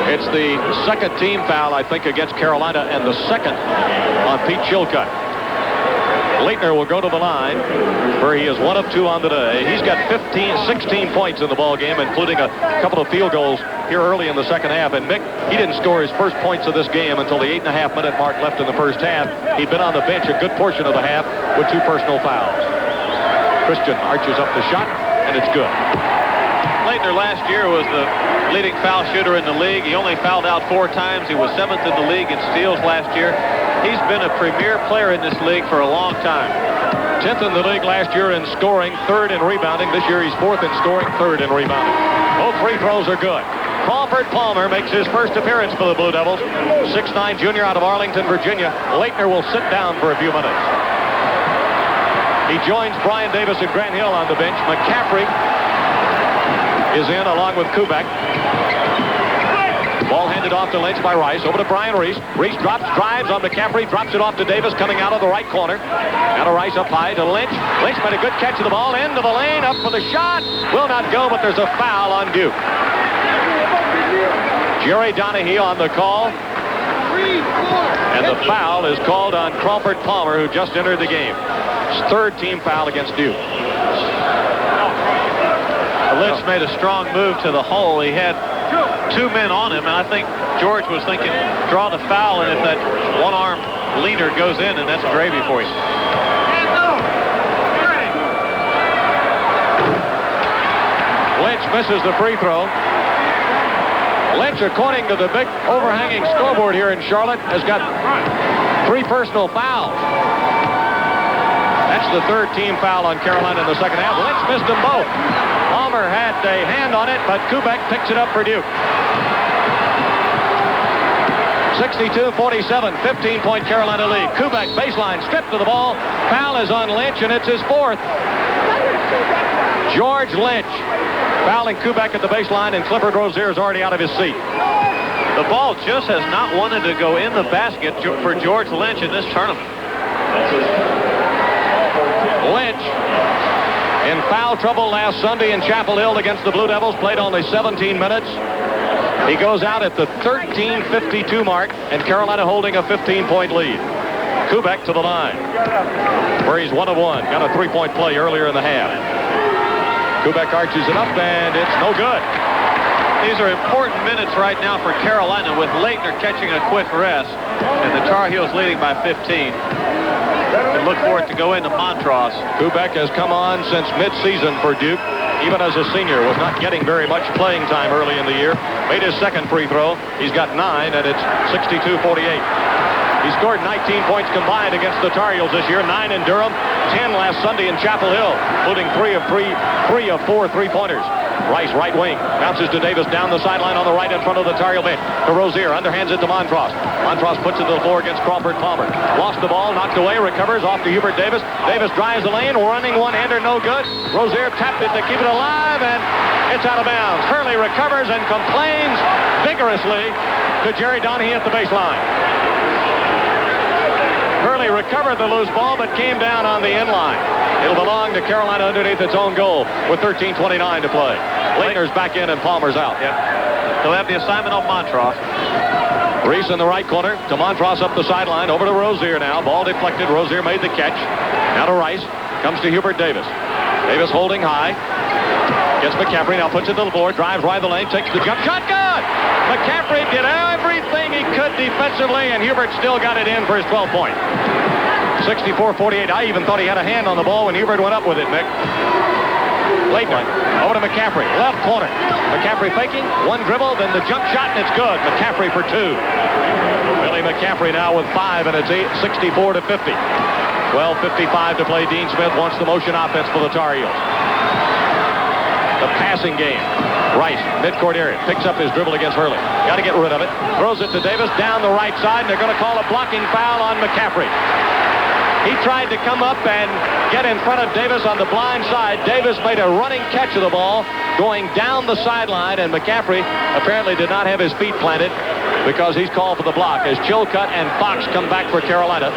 It's the second team foul, I think, against Carolina, and the second on Pete Chilcutt. Leitner will go to the line, where he is 1 of 2 on the day. He's got 16 points in the ball game, including a couple of field goals here early in the second half. And Mick, he didn't score his first points of this game until the 8.5-minute mark left in the first half. He'd been on the bench a good portion of the half with 2 personal fouls. Christian arches up the shot, and it's good. Leitner last year was the leading foul shooter in the league. He only fouled out 4 times. He was 7th in the league in steals last year. He's been a premier player in this league for a long time. 10th in the league last year in scoring, 3rd in rebounding. This year he's 4th in scoring, 3rd in rebounding. Both free throws are good. Crawford Palmer makes his first appearance for the Blue Devils. 6'9" junior out of Arlington, Virginia. Leitner will sit down for a few minutes. He joins Brian Davis and Grant Hill on the bench. McCaffrey is in along with Kubek. Ball handed off to Lynch by Rice. Over to Brian Reese. Reese drops, drives on McCaffrey, drops it off to Davis coming out of the right corner. Now to Rice up high to Lynch. Lynch made a good catch of the ball. Into the lane, up for the shot. Will not go, but there's a foul on Duke. Jerry Donahue on the call. And the foul is called on Crawford Palmer, who just entered the game. His 3rd team foul against Duke. Lynch made a strong move to the hole. He had 2 men on him, and I think George was thinking, draw the foul, and if that one-armed leaner goes in, and that's gravy for you. Lynch misses the free throw. Lynch, according to the big overhanging scoreboard here in Charlotte, has got 3 personal fouls. That's the 3rd team foul on Carolina in the second half. Lynch missed them both. Palmer had a hand on it, but Kubek picks it up for Duke. 62-47, 15-point Carolina lead. Kubek baseline, stripped to the ball. Foul is on Lynch, and it's his 4th. George Lynch fouling Kubek at the baseline, and Clifford Rozier is already out of his seat. The ball just has not wanted to go in the basket for George Lynch in this tournament. Lynch in foul trouble last Sunday in Chapel Hill against the Blue Devils, played only 17 minutes. He goes out at the 13:52 mark, and Carolina holding a 15-point lead. Kubek to the line, where he's 1 of 1. Got a 3-point play earlier in the half. Kubek arches it up, and it's no good. These are important minutes right now for Carolina, with Leitner catching a quick rest, and the Tar Heels leading by 15. And look for it to go into Montross. Kubek has come on since mid-season for Duke. Even as a senior, was not getting very much playing time early in the year. Made his 2nd free throw. He's got 9, and it's 62-48. He scored 19 points combined against the Tar Heels this year. 9 in Durham, 10 last Sunday in Chapel Hill, including 3 of 4 3-pointers. Rice, right wing, bounces to Davis down the sideline on the right in front of the Tar Heel bench. To Rozier, underhands it to Montross. Montross puts it to the floor against Crawford Palmer. Lost the ball, knocked away, recovers off to Hubert Davis. Davis drives the lane, running one-hander, no good. Rozier tapped it to keep it alive, and it's out of bounds. Hurley recovers and complains vigorously to Jerry Donahue at the baseline. Hurley recovered the loose ball, but came down on the inline. It'll belong to Carolina underneath its own goal with 13:29 to play. Leitner's back in and Palmer's out. Yep. He'll have the assignment on Montross. Reese in the right corner to Montross up the sideline. Over to Rozier now. Ball deflected. Rozier made the catch. Now to Rice. Comes to Hubert Davis. Davis holding high. Gets McCaffrey. Now puts it to the board. Drives right the lane. Takes the jump shot. Good! McCaffrey did everything he could defensively, and Hubert still got it in for his 12 point. 64-48. I even thought he had a hand on the ball when Hubert went up with it, Mick. Leitner over to McCaffrey. Left corner. McCaffrey faking. 1 dribble, then the jump shot, and it's good. McCaffrey for 2. Billy McCaffrey now with 5, and it's 64-50. 12:55 to play. Dean Smith wants the motion offense for the Tar Heels. The passing game. Rice, midcourt area, picks up his dribble against Hurley. Got to get rid of it. Throws it to Davis down the right side, and they're going to call a blocking foul on McCaffrey. He tried to come up and get in front of Davis on the blind side. Davis made a running catch of the ball going down the sideline, and McCaffrey apparently did not have his feet planted because he's called for the block as Chilcutt and Fox come back for Carolina.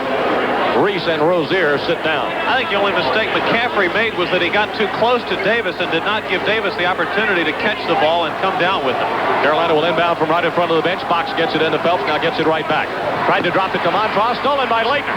Reese and Rozier sit down. I think the only mistake McCaffrey made was that he got too close to Davis and did not give Davis the opportunity to catch the ball and come down with it. Carolina will inbound from right in front of the bench. Fox gets it into Phelps, now gets it right back. Tried to drop it to Montross, stolen by Leitner.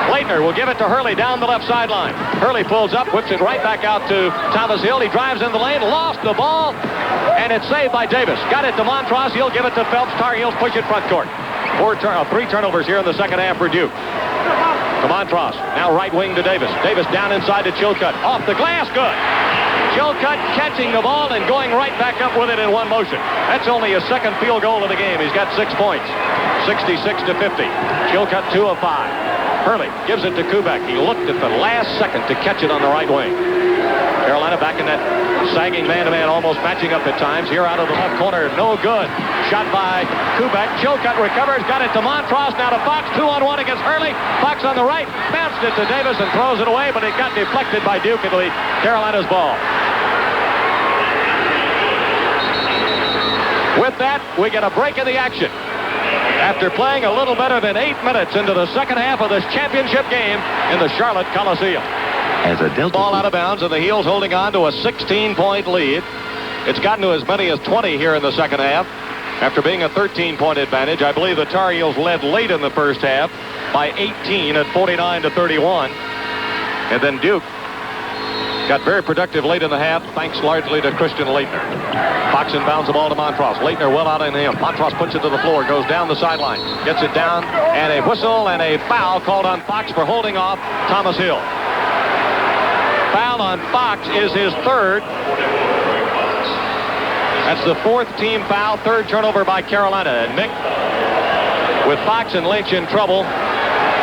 Leitner will give it to Hurley down the left sideline. Hurley pulls up, whips it right back out to Thomas Hill. He drives in the lane, lost the ball, and it's saved by Davis. Got it to Montross. He'll give it to Phelps. Tar Heels push it front court. 3 turnovers here in the second half for Duke. To Montross. Now right wing to Davis. Davis down inside to Chilcutt. Off the glass. Good. Chilcutt catching the ball and going right back up with it in one motion. That's only his 2nd field goal of the game. He's got 6 points. 66-50. Chilcutt 2 of 5. Hurley gives it to Kubek. He looked at the last second to catch it on the right wing. Carolina back in that sagging man-to-man, almost matching up at times. Here out of the left corner, no good. Shot by Kubek. Chilcutt recovers, got it to Montross, now to Fox. 2-on-1 against Hurley. Fox on the right, bounced it to Davis and throws it away, but it got deflected by Duke into Carolina's ball. With that, we get a break in the action. After playing a little better than 8 minutes into the second half of this championship game in the Charlotte Coliseum. As a Delta ball out of bounds, and the Heels holding on to a 16-point lead. It's gotten to as many as 20 here in the second half. After being a 13-point advantage, I believe the Tar Heels led late in the first half by 18 at 49-31. And then Duke Got very productive late in the half, thanks largely to Christian Leitner. Fox inbounds the ball to Montross. Leitner well out on him. Montross puts it to the floor, goes down the sideline, gets it down, and a whistle and a foul called on Fox for holding off Thomas Hill. Foul on Fox is his third. That's the fourth team foul, third turnover by Carolina. And Mick, with Fox and Lynch in trouble,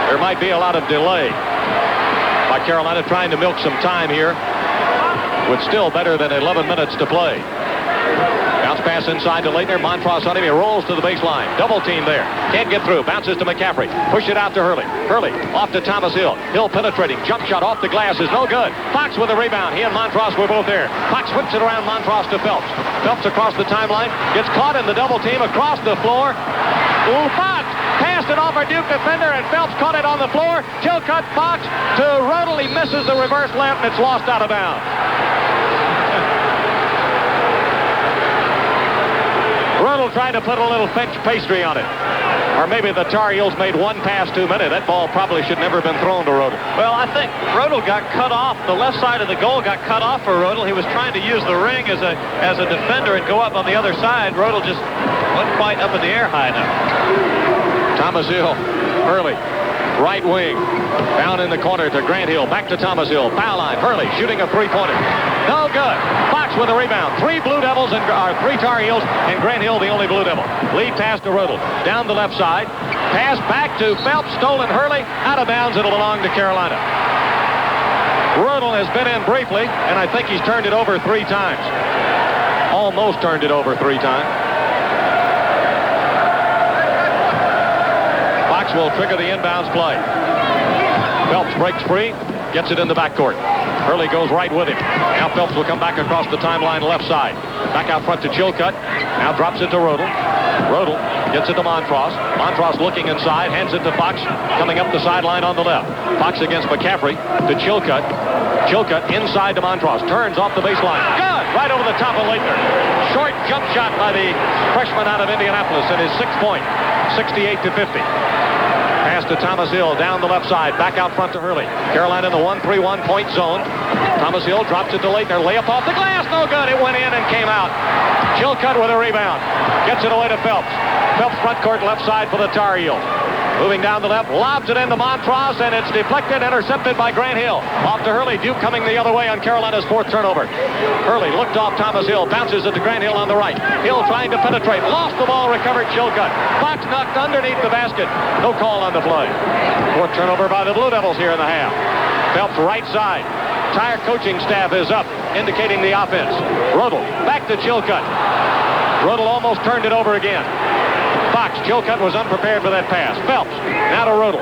there might be a lot of delay by Carolina trying to milk some time here with still better than 11 minutes to play. Bounce pass inside to Leitner. Montross on him. He rolls to the baseline. Double team there. Can't get through. Bounces to McCaffrey. Push it out to Hurley. Hurley off to Thomas Hill. Hill penetrating. Jump shot off the glass is no good. Fox with a rebound. He and Montross were both there. Fox whips it around Montross to Phelps. Phelps across the timeline. Gets caught in the double team across the floor. Ooh, Fox passed it off our Duke defender, and Phelps caught it on the floor. Chilcutt Fox to Rodel. He misses the reverse left, and it's lost out of bounds. Rodel tried to put a little French pastry on it. Or maybe the Tar Heels made one pass too many. That ball probably should never have been thrown to Rodel. Well, I think Rodel got cut off. The left side of the goal got cut off for Rodel. He was trying to use the ring as a defender and go up on the other side. Rodel just wasn't quite up in the air high enough. Thomas Hill, early. Right wing. Down in the corner to Grant Hill. Back to Thomas Hill. Foul line. Hurley shooting a three-pointer. No good. Fox with a rebound. Three Tar Heels, and Grant Hill the only Blue Devil. Lead pass to Rodel. Down the left side. Pass back to Phelps. Stolen Hurley. Out of bounds. It'll belong to Carolina. Rodel has been in briefly, and I think he's turned it over 3 times. Almost turned it over 3 times. Fox will trigger the inbounds play. Phelps breaks free, gets it in the backcourt. Hurley goes right with him. Now Phelps will come back across the timeline left side. Back out front to Chilcutt. Now drops it to Rodel. Rodel gets it to Montross. Montross looking inside, hands it to Fox, coming up the sideline on the left. Fox against McCaffrey to Chilcutt. Chilcutt inside to Montross. Turns off the baseline. Good! Right over the top of Leitner. Short jump shot by the freshman out of Indianapolis at his 6th point. 68-50. Pass to Thomas Hill down the left side. Back out front to Hurley. Carolina in the 1-3-1 point zone. Thomas Hill drops it to Leitner. Layup off the glass. No good. It went in and came out. Chilcutt with a rebound. Gets it away to Phelps. Phelps front court left side for the Tar Heels. Moving down the left, lobs it into Montross, and it's deflected, intercepted by Grant Hill. Off to Hurley. Duke coming the other way on Carolina's 4th turnover. Hurley looked off Thomas Hill, bounces it to Grant Hill on the right. Hill trying to penetrate, lost the ball, recovered Chilcutt. Fox knocked underneath the basket. No call on the play. 4th turnover by the Blue Devils here in the half. Phelps right side. Entire coaching staff is up, indicating the offense. Rodel back to Chilcutt. Rodel almost turned it over again. Fox, Chilcutt was unprepared for that pass. Phelps, now to Rodel.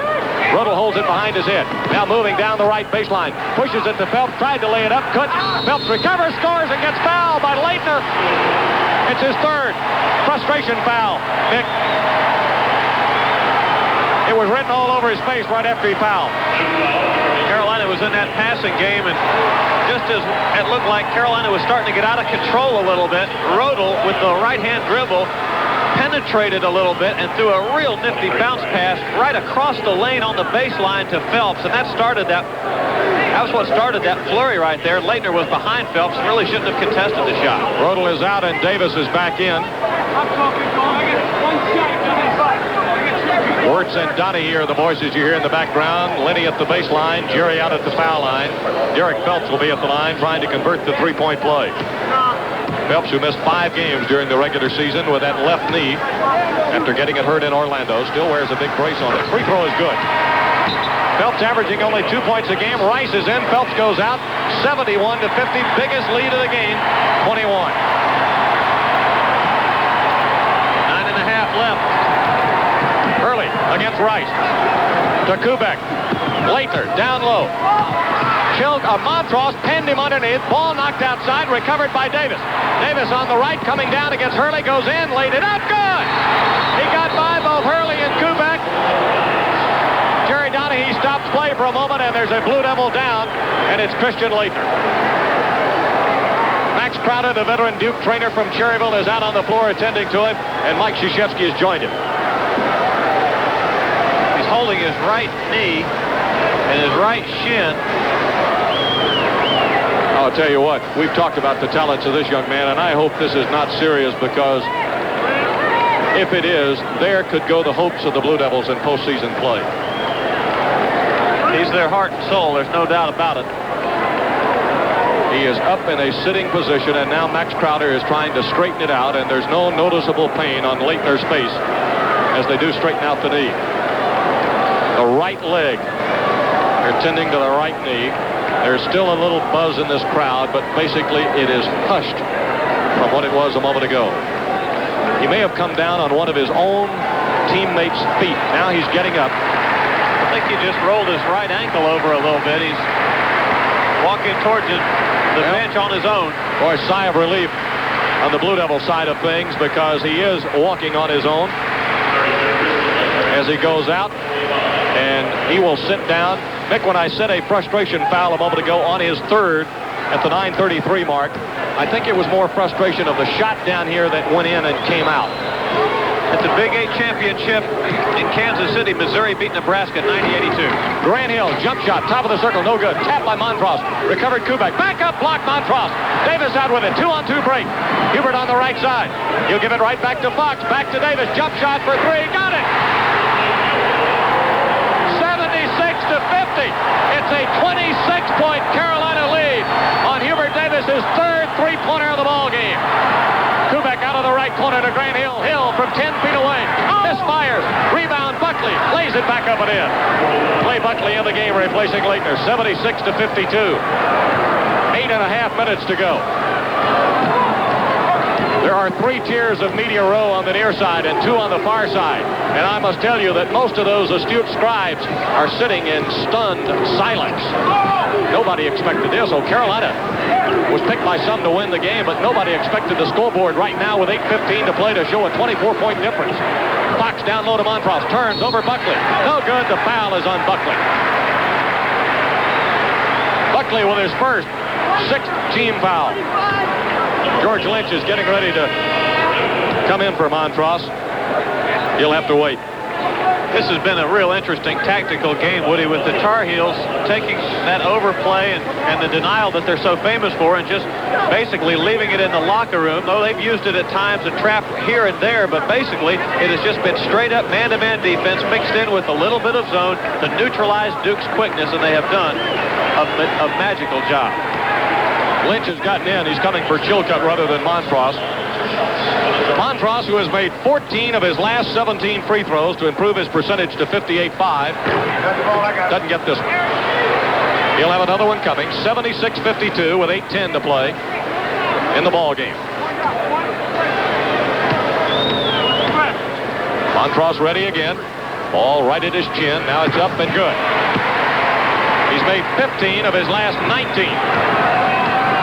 Rodel holds it behind his head. Now moving down the right baseline. Pushes it to Phelps, tried to lay it up, couldn't. Phelps recovers, scores, and gets fouled by Leitner. It's his 3rd. Frustration foul. Nick. It was written all over his face right after he fouled. Carolina was in that passing game, and just as it looked like Carolina was starting to get out of control a little bit, Rodel with the right-hand dribble penetrated a little bit and threw a real nifty bounce pass right across the lane on the baseline to Phelps, and that was what started that flurry right there. Leitner was behind Phelps and really shouldn't have contested the shot. Rodel is out and Davis is back in. Wirtz and Donahue are the voices you hear in the background. Lenny at the baseline, Jerry out at the foul line. Derek Phelps will be at the line trying to convert the 3-point play. Phelps, who missed 5 games during the regular season with that left knee after getting it hurt in Orlando, still wears a big brace on it. Free throw is good. Phelps averaging only 2 points a game. Rice is in. Phelps goes out. 71-50. Biggest lead of the game. 21. 9.5 left. Hurley against Rice. To Kubek. Leitner down low. Montross pinned him underneath. Ball knocked outside, recovered by Davis. Davis on the right, coming down against Hurley, goes in, laid it up, good! He got by both Hurley and Kubek. Jerry Donahue stops play for a moment, and there's a Blue Devil down, and it's Christian Leitner. Max Crowder, the veteran Duke trainer from Cherryville, is out on the floor attending to him, and Mike Krzyzewski has joined him. He's holding his right knee and his right shin. I'll tell you what, we've talked about the talents of this young man, and I hope this is not serious, because if it is, there could go the hopes of the Blue Devils in postseason play. He's their heart and soul. There's no doubt about it. He is up in a sitting position, and now Max Crowder is trying to straighten it out, and there's no noticeable pain on Leitner's face as they do straighten out the knee. The right leg. They're tending to the right knee. There's still a little buzz in this crowd, but basically it is hushed from what it was a moment ago. He may have come down on one of his own teammates' feet. Now he's getting up. I think he just rolled his right ankle over a little bit. He's walking towards the bench on his own. Boy, sigh of relief on the Blue Devil side of things, because he is walking on his own as he goes out, and he will sit down. Mick, when I said a frustration foul a moment ago on his third at the 9:33 mark, I think it was more frustration of the shot down here that went in and came out. At the Big 8 championship in Kansas City, Missouri beat Nebraska 90-82. Grant Hill, jump shot, top of the circle, no good. Tap by Montross. Recovered Kubek. Back up, block Montross. Davis out with it. 2-on-2 break. Hubert on the right side. He'll give it right back to Fox. Back to Davis. Jump shot for three. Got it. 76-50. It's a 26-point Carolina lead on Hubert Davis's third three-pointer of the ball game. Kubek out of the right corner to Grant Hill. Hill from 10 feet away. Misfires. Rebound Buckley. Lays it back up and in. Clay Buckley in the game replacing Leitner. 76-52. 8.5 minutes to go. There are 3 tiers of media row on the near side and 2 on the far side. And I must tell you that most of those astute scribes are sitting in stunned silence. Nobody expected this. Oh, Carolina was picked by some to win the game, but nobody expected the scoreboard right now with 8:15 to play to show a 24-point difference. Fox down low to Montross. Turns over Buckley. No good. The foul is on Buckley. Buckley with his first 6th team foul. George Lynch is getting ready to come in for Montross. He'll have to wait. This has been a real interesting tactical game, Woody, with the Tar Heels taking that overplay and the denial that they're so famous for and just basically leaving it in the locker room. Though they've used it at times to trap here and there, but basically it has just been straight up man-to-man defense mixed in with a little bit of zone to neutralize Duke's quickness, and they have done a magical job. Lynch has gotten in. He's coming for Chilcutt rather than Montross. Montross, who has made 14 of his last 17 free throws to improve his percentage to 58.5, doesn't get this one. He'll have another one coming. 76-52 with 8:10 to play in the ball game. Montross ready again. Ball right at his chin. Now it's up and good. He's made 15 of his last 19.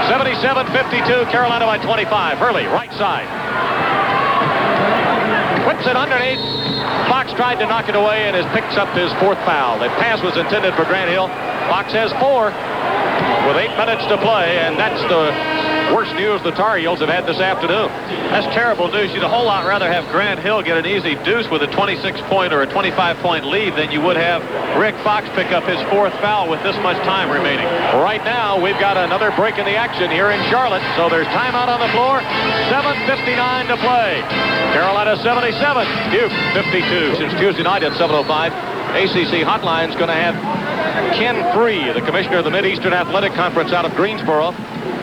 77-52, Carolina by 25. Hurley, right side. Whips it underneath. Fox tried to knock it away and picks up his 4th foul. The pass was intended for Grant Hill. Fox has 4 with 8 minutes to play, and that's the worst news the Tar Heels have had this afternoon. That's terrible news. You'd a whole lot rather have Grant Hill get an easy deuce with a 26-point or a 25-point lead than you would have Rick Fox pick up his 4th foul with this much time remaining. Right now, we've got another break in the action here in Charlotte, so there's timeout on the floor. 7:59 to play. Carolina 77, Duke 52. Since Tuesday night at 7:05, ACC Hotline's going to have Ken Free, the commissioner of the Mid-Eastern Athletic Conference out of Greensboro,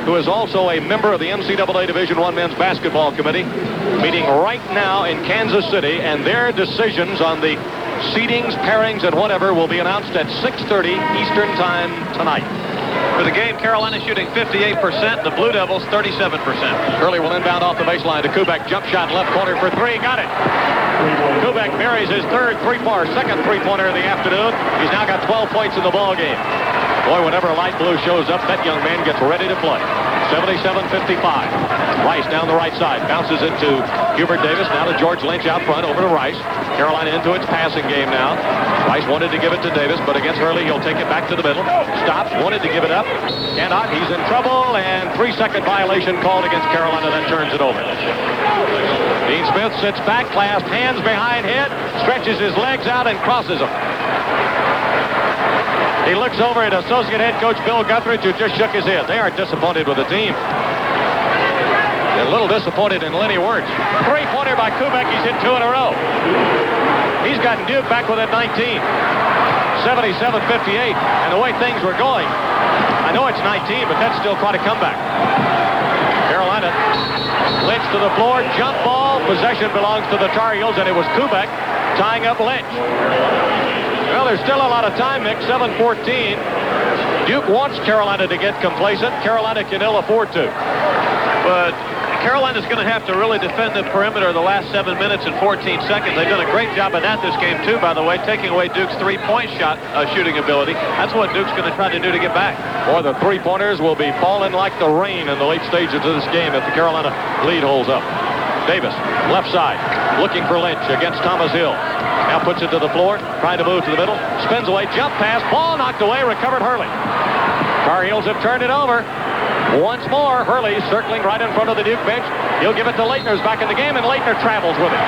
who is also a member of the NCAA Division I Men's Basketball Committee, meeting right now in Kansas City, and their decisions on the seedings, pairings, and whatever will be announced at 6:30 Eastern Time tonight. For the game, Carolina shooting 58%, the Blue Devils 37%. Hurley will inbound off the baseline to Kubek. Jump shot left corner for 3. Got it. Kubek buries his second three-pointer of the afternoon. He's now got 12 points in the ball game. Boy, whenever light blue shows up, that young man gets ready to play. 77-55. Rice down the right side. Bounces it to Hubert Davis. Now to George Lynch out front. Over to Rice. Carolina into its passing game now. Rice wanted to give it to Davis, but against Hurley, he'll take it back to the middle. Stops. Wanted to give it up. Cannot. He's in trouble. And 3-second violation called against Carolina. That turns it over. Dean Smith sits back, clasped hands behind head, stretches his legs out and crosses them. He looks over at associate head coach Bill Guthridge, who just shook his head. They are disappointed with the team. They're a little disappointed in Lenny Wirtz. Three-pointer by Kubek. He's hit 2 in a row. He's gotten Duke back within 19. 77-58. And the way things were going, I know it's 19, but that's still quite a comeback. Carolina, Lynch to the floor, jump ball. Possession belongs to the Tar Heels, and it was Kubek tying up Lynch. Well, there's still a lot of time, Mick. 7:14. Duke wants Carolina to get complacent. Carolina can ill afford to. But Carolina's going to have to really defend the perimeter the last 7 minutes and 14 seconds. They've done a great job of that this game, too, by the way, taking away Duke's three-point shot shooting ability. That's what Duke's going to try to do to get back. Boy, the three-pointers will be falling like the rain in the late stages of this game if the Carolina lead holds up. Davis, left side, looking for Lynch against Thomas Hill. Now puts it to the floor, trying to move to the middle. Spins away, jump pass, ball knocked away, recovered Hurley. Tar Heels have turned it over. Once more, Hurley circling right in front of the Duke bench. He'll give it to Leitner's back in the game, and Leitner travels with it.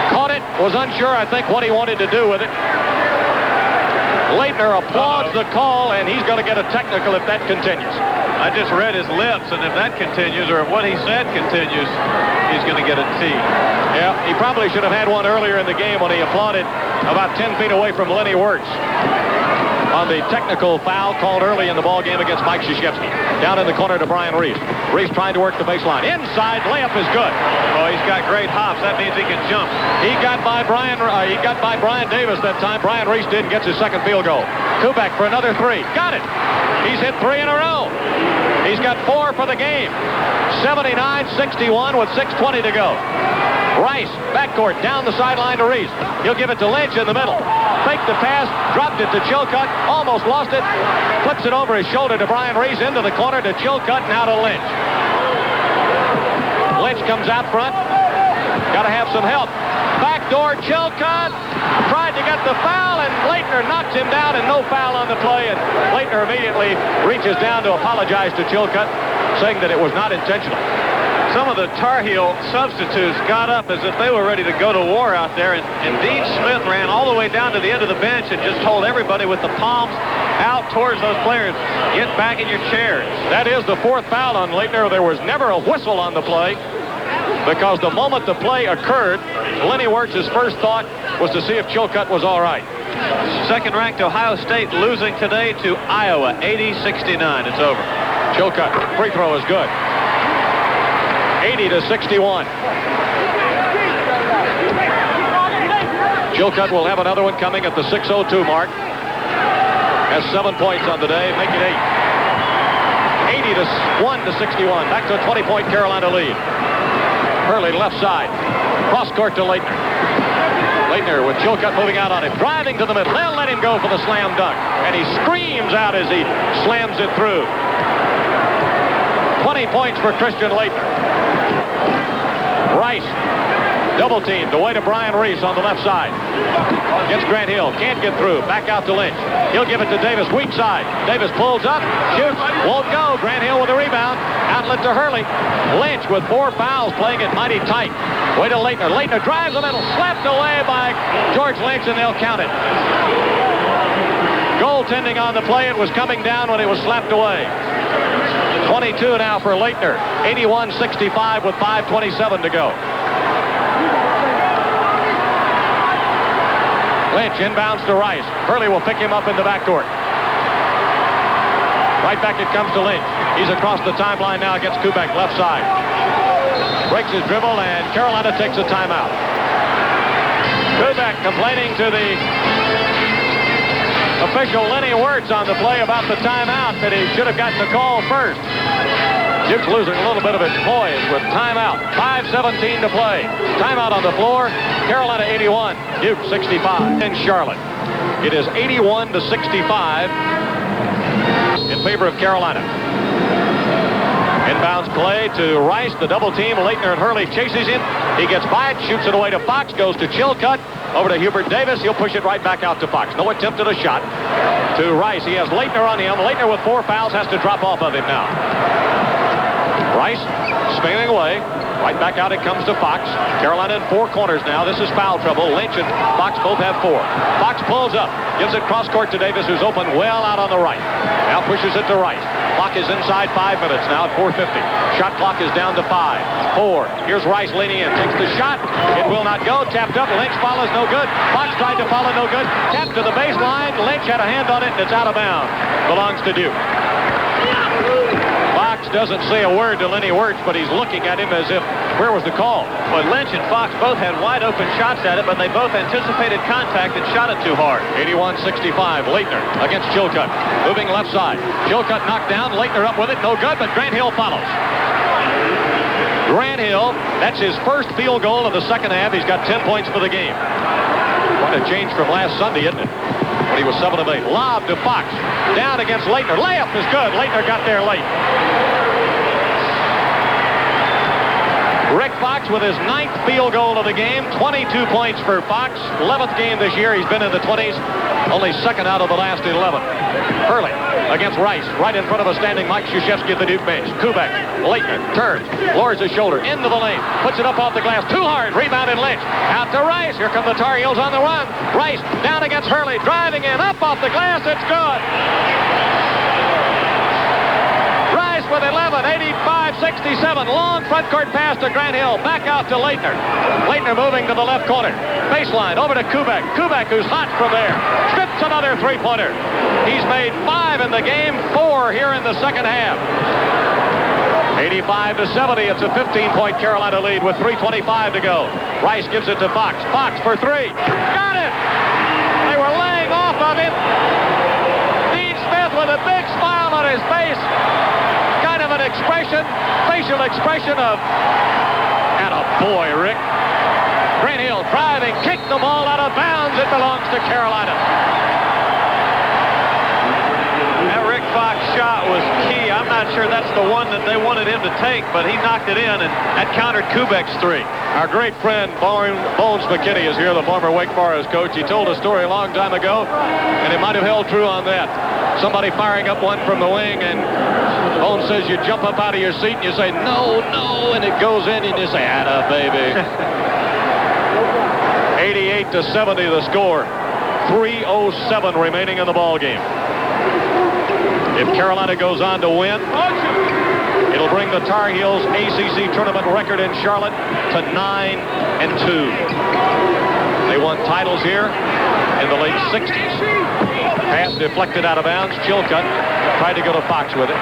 Caught it, was unsure, I think, what he wanted to do with it. Leitner applauds the call, and he's going to get a technical if that continues. I just read his lips, and if that continues, or if what he said continues, he's going to get a T. Yeah, he probably should have had one earlier in the game when he applauded about 10 feet away from Lenny Wirtz on the technical foul called early in the ball game against Mike Krzyzewski. Down in the corner to Brian Reese. Reese trying to work the baseline. Inside, layup is good. Oh, he's got great hops. That means he can jump. He got by Brian Davis that time. Brian Reese did and gets his second field goal. Kubek for another three. Got it. He's hit 3 in a row. He's got 4 for the game. 79-61 with 6:20 to go. Rice, backcourt, down the sideline to Reese. He'll give it to Lynch in the middle. Faked the pass, dropped it to Chilcutt, almost lost it. Flips it over his shoulder to Brian Reese, into the corner to Chilcutt, now to Lynch. Lynch comes out front. Got to have some help. Backdoor, Chilcutt tried to get the foul, and Leitner knocks him down, and no foul on the play. And Leitner immediately reaches down to apologize to Chilcutt, saying that it was not intentional. Some of the Tar Heel substitutes got up as if they were ready to go to war out there, and Dean Smith ran all the way down to the end of the bench and just told everybody with the palms out towards those players, get back in your chairs. That is the 4th foul on Leitner. There was never a whistle on the play, because the moment the play occurred, Lenny Wirtz's first thought was to see if Chilcutt was all right. Second-ranked Ohio State losing today to Iowa, 80-69. It's over. Chilcutt, free throw is good. 80-61. Chilcutt will have another one coming at the 6:02 mark. Has 7 points on the day, make it 8. 81-61. Back to a 20-point Carolina lead. Hurley left side. Cross court to Leitner. Leitner with Chilcutt moving out on him. Driving to the middle. They'll let him go for the slam dunk. And he screams out as he slams it through. 20 points for Christian Leitner. Rice, double teamed away to Brian Reese on the left side. Gets Grant Hill, can't get through. Back out to Lynch. He'll give it to Davis, weak side. Davis pulls up, shoots, won't go. Grant Hill with a rebound. Outlet to Hurley. Lynch with 4 fouls, playing it mighty tight. Way to Leitner. Leitner drives the middle, slapped away by George Lynch, and they'll count it. Goaltending on the play. It was coming down when it was slapped away. 22 now for Leitner. 81-65 with 5:27 to go. Lynch inbounds to Rice. Hurley will pick him up in the backcourt. Right back it comes to Lynch. He's across the timeline now against Kubek, left side. Breaks his dribble, and Carolina takes a timeout. Kubek complaining to the official Lenny Wirtz on the play about the timeout, that he should have gotten the call first. Duke's losing a little bit of its poise with timeout. 5:17 to play. Timeout on the floor. Carolina 81, Duke 65 in Charlotte. It is 81-65 in favor of Carolina. Inbounds play to Rice, the double team. Leitner and Hurley chases him. He gets by it, shoots it away to Fox, goes to Chilcutt, over to Hubert Davis. He'll push it right back out to Fox. No attempt at a shot. To Rice, he has Leitner on him. Leitner with 4 fouls has to drop off of him now. Rice spinning away, Right back out it comes to Fox. Carolina in 4 corners now. This is foul trouble. Lynch and Fox both have 4. Fox pulls up. Gives it cross court to Davis, who's open well out on the right. Now pushes it to Rice. Clock is inside 5 minutes now at 4:50. Shot clock is down to 5. 4. Here's Rice leaning in. Takes the shot. It will not go. Tapped up. Lynch follows. No good. Fox tried to follow. No good. Tapped to the baseline. Lynch had a hand on it, and it's out of bounds. Belongs to Duke. Fox doesn't say a word to Lenny Wirtz, but he's looking at him as if, where was the call? But Lynch and Fox both had wide open shots at it, but they both anticipated contact and shot it too hard. 81-65. Leitner against Chilcutt. Moving left side. Chilcutt knocked down. Leitner up with it. No good, but Grant Hill follows. Grant Hill, that's his first field goal of the second half. He's got 10 points for the game. What a change from last Sunday, isn't it? When he was 7 of 8. Lob to Fox. Down against Leitner. Layup is good. Leitner got there late. Rick Fox with his 9th field goal of the game. 22 points for Fox. 11th game this year. He's been in the 20s. Only second out of the last 11. Hurley against Rice. Right in front of a standing Mike Krzyzewski at the Duke bench. Kubek. Leitner turns. Lowers his shoulder. Into the lane. Puts it up off the glass. Too hard. Rebounded Lynch. Out to Rice. Here come the Tar Heels on the run. Rice down against Hurley. Driving in. Up off the glass. It's good. Rice with 11. 85-67. Long front court pass to Grant Hill. Back out to Leitner. Leitner moving to the left corner. Baseline over to Kubek. Kubek, who's hot from there. Strips another three-pointer. He's made 5 in the game, 4 here in the second half. 85-70. It's a 15-point Carolina lead with 3:25 to go. Rice gives it to Fox. Fox for 3. Got it! They were laying off of him. Dean Smith with a big smile on his face. Kind of an expression, facial expression of, attaboy, Rick. Grant Hill driving, kicked the ball out of bounds. It belongs to Carolina. That Rick Fox shot was key. I'm not sure that's the one that they wanted him to take, but he knocked it in, and that countered Kubek's 3. Our great friend Bones McKinney is here, the former Wake Forest coach. He told a story a long time ago, and it might have held true on that. Somebody firing up one from the wing, and Bones says you jump up out of your seat and you say, no, no, and it goes in, and you say, atta baby. 88-70 the score. 3:07 remaining in the ball game. If Carolina goes on to win, it'll bring the Tar Heels' ACC tournament record in Charlotte to 9-2. They won titles here in the late 60s. Pass deflected out of bounds. Chilcutt tried to go to Fox with it.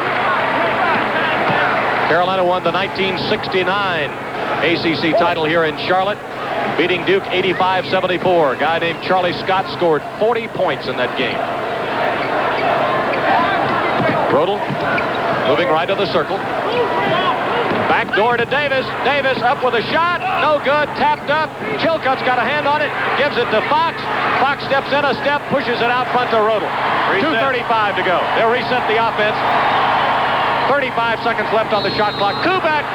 Carolina won the 1969 ACC title here in Charlotte, beating Duke 85-74. A guy named Charlie Scott scored 40 points in that game. Rodel moving right of the circle. Back door to Davis. Davis up with a shot. No good. Tapped up. Chilcutt's got a hand on it. Gives it to Fox. Fox steps in a step. Pushes it out front to Rodel. 2:35 to go. They'll reset the offense. 35 seconds left on the shot clock. Kubek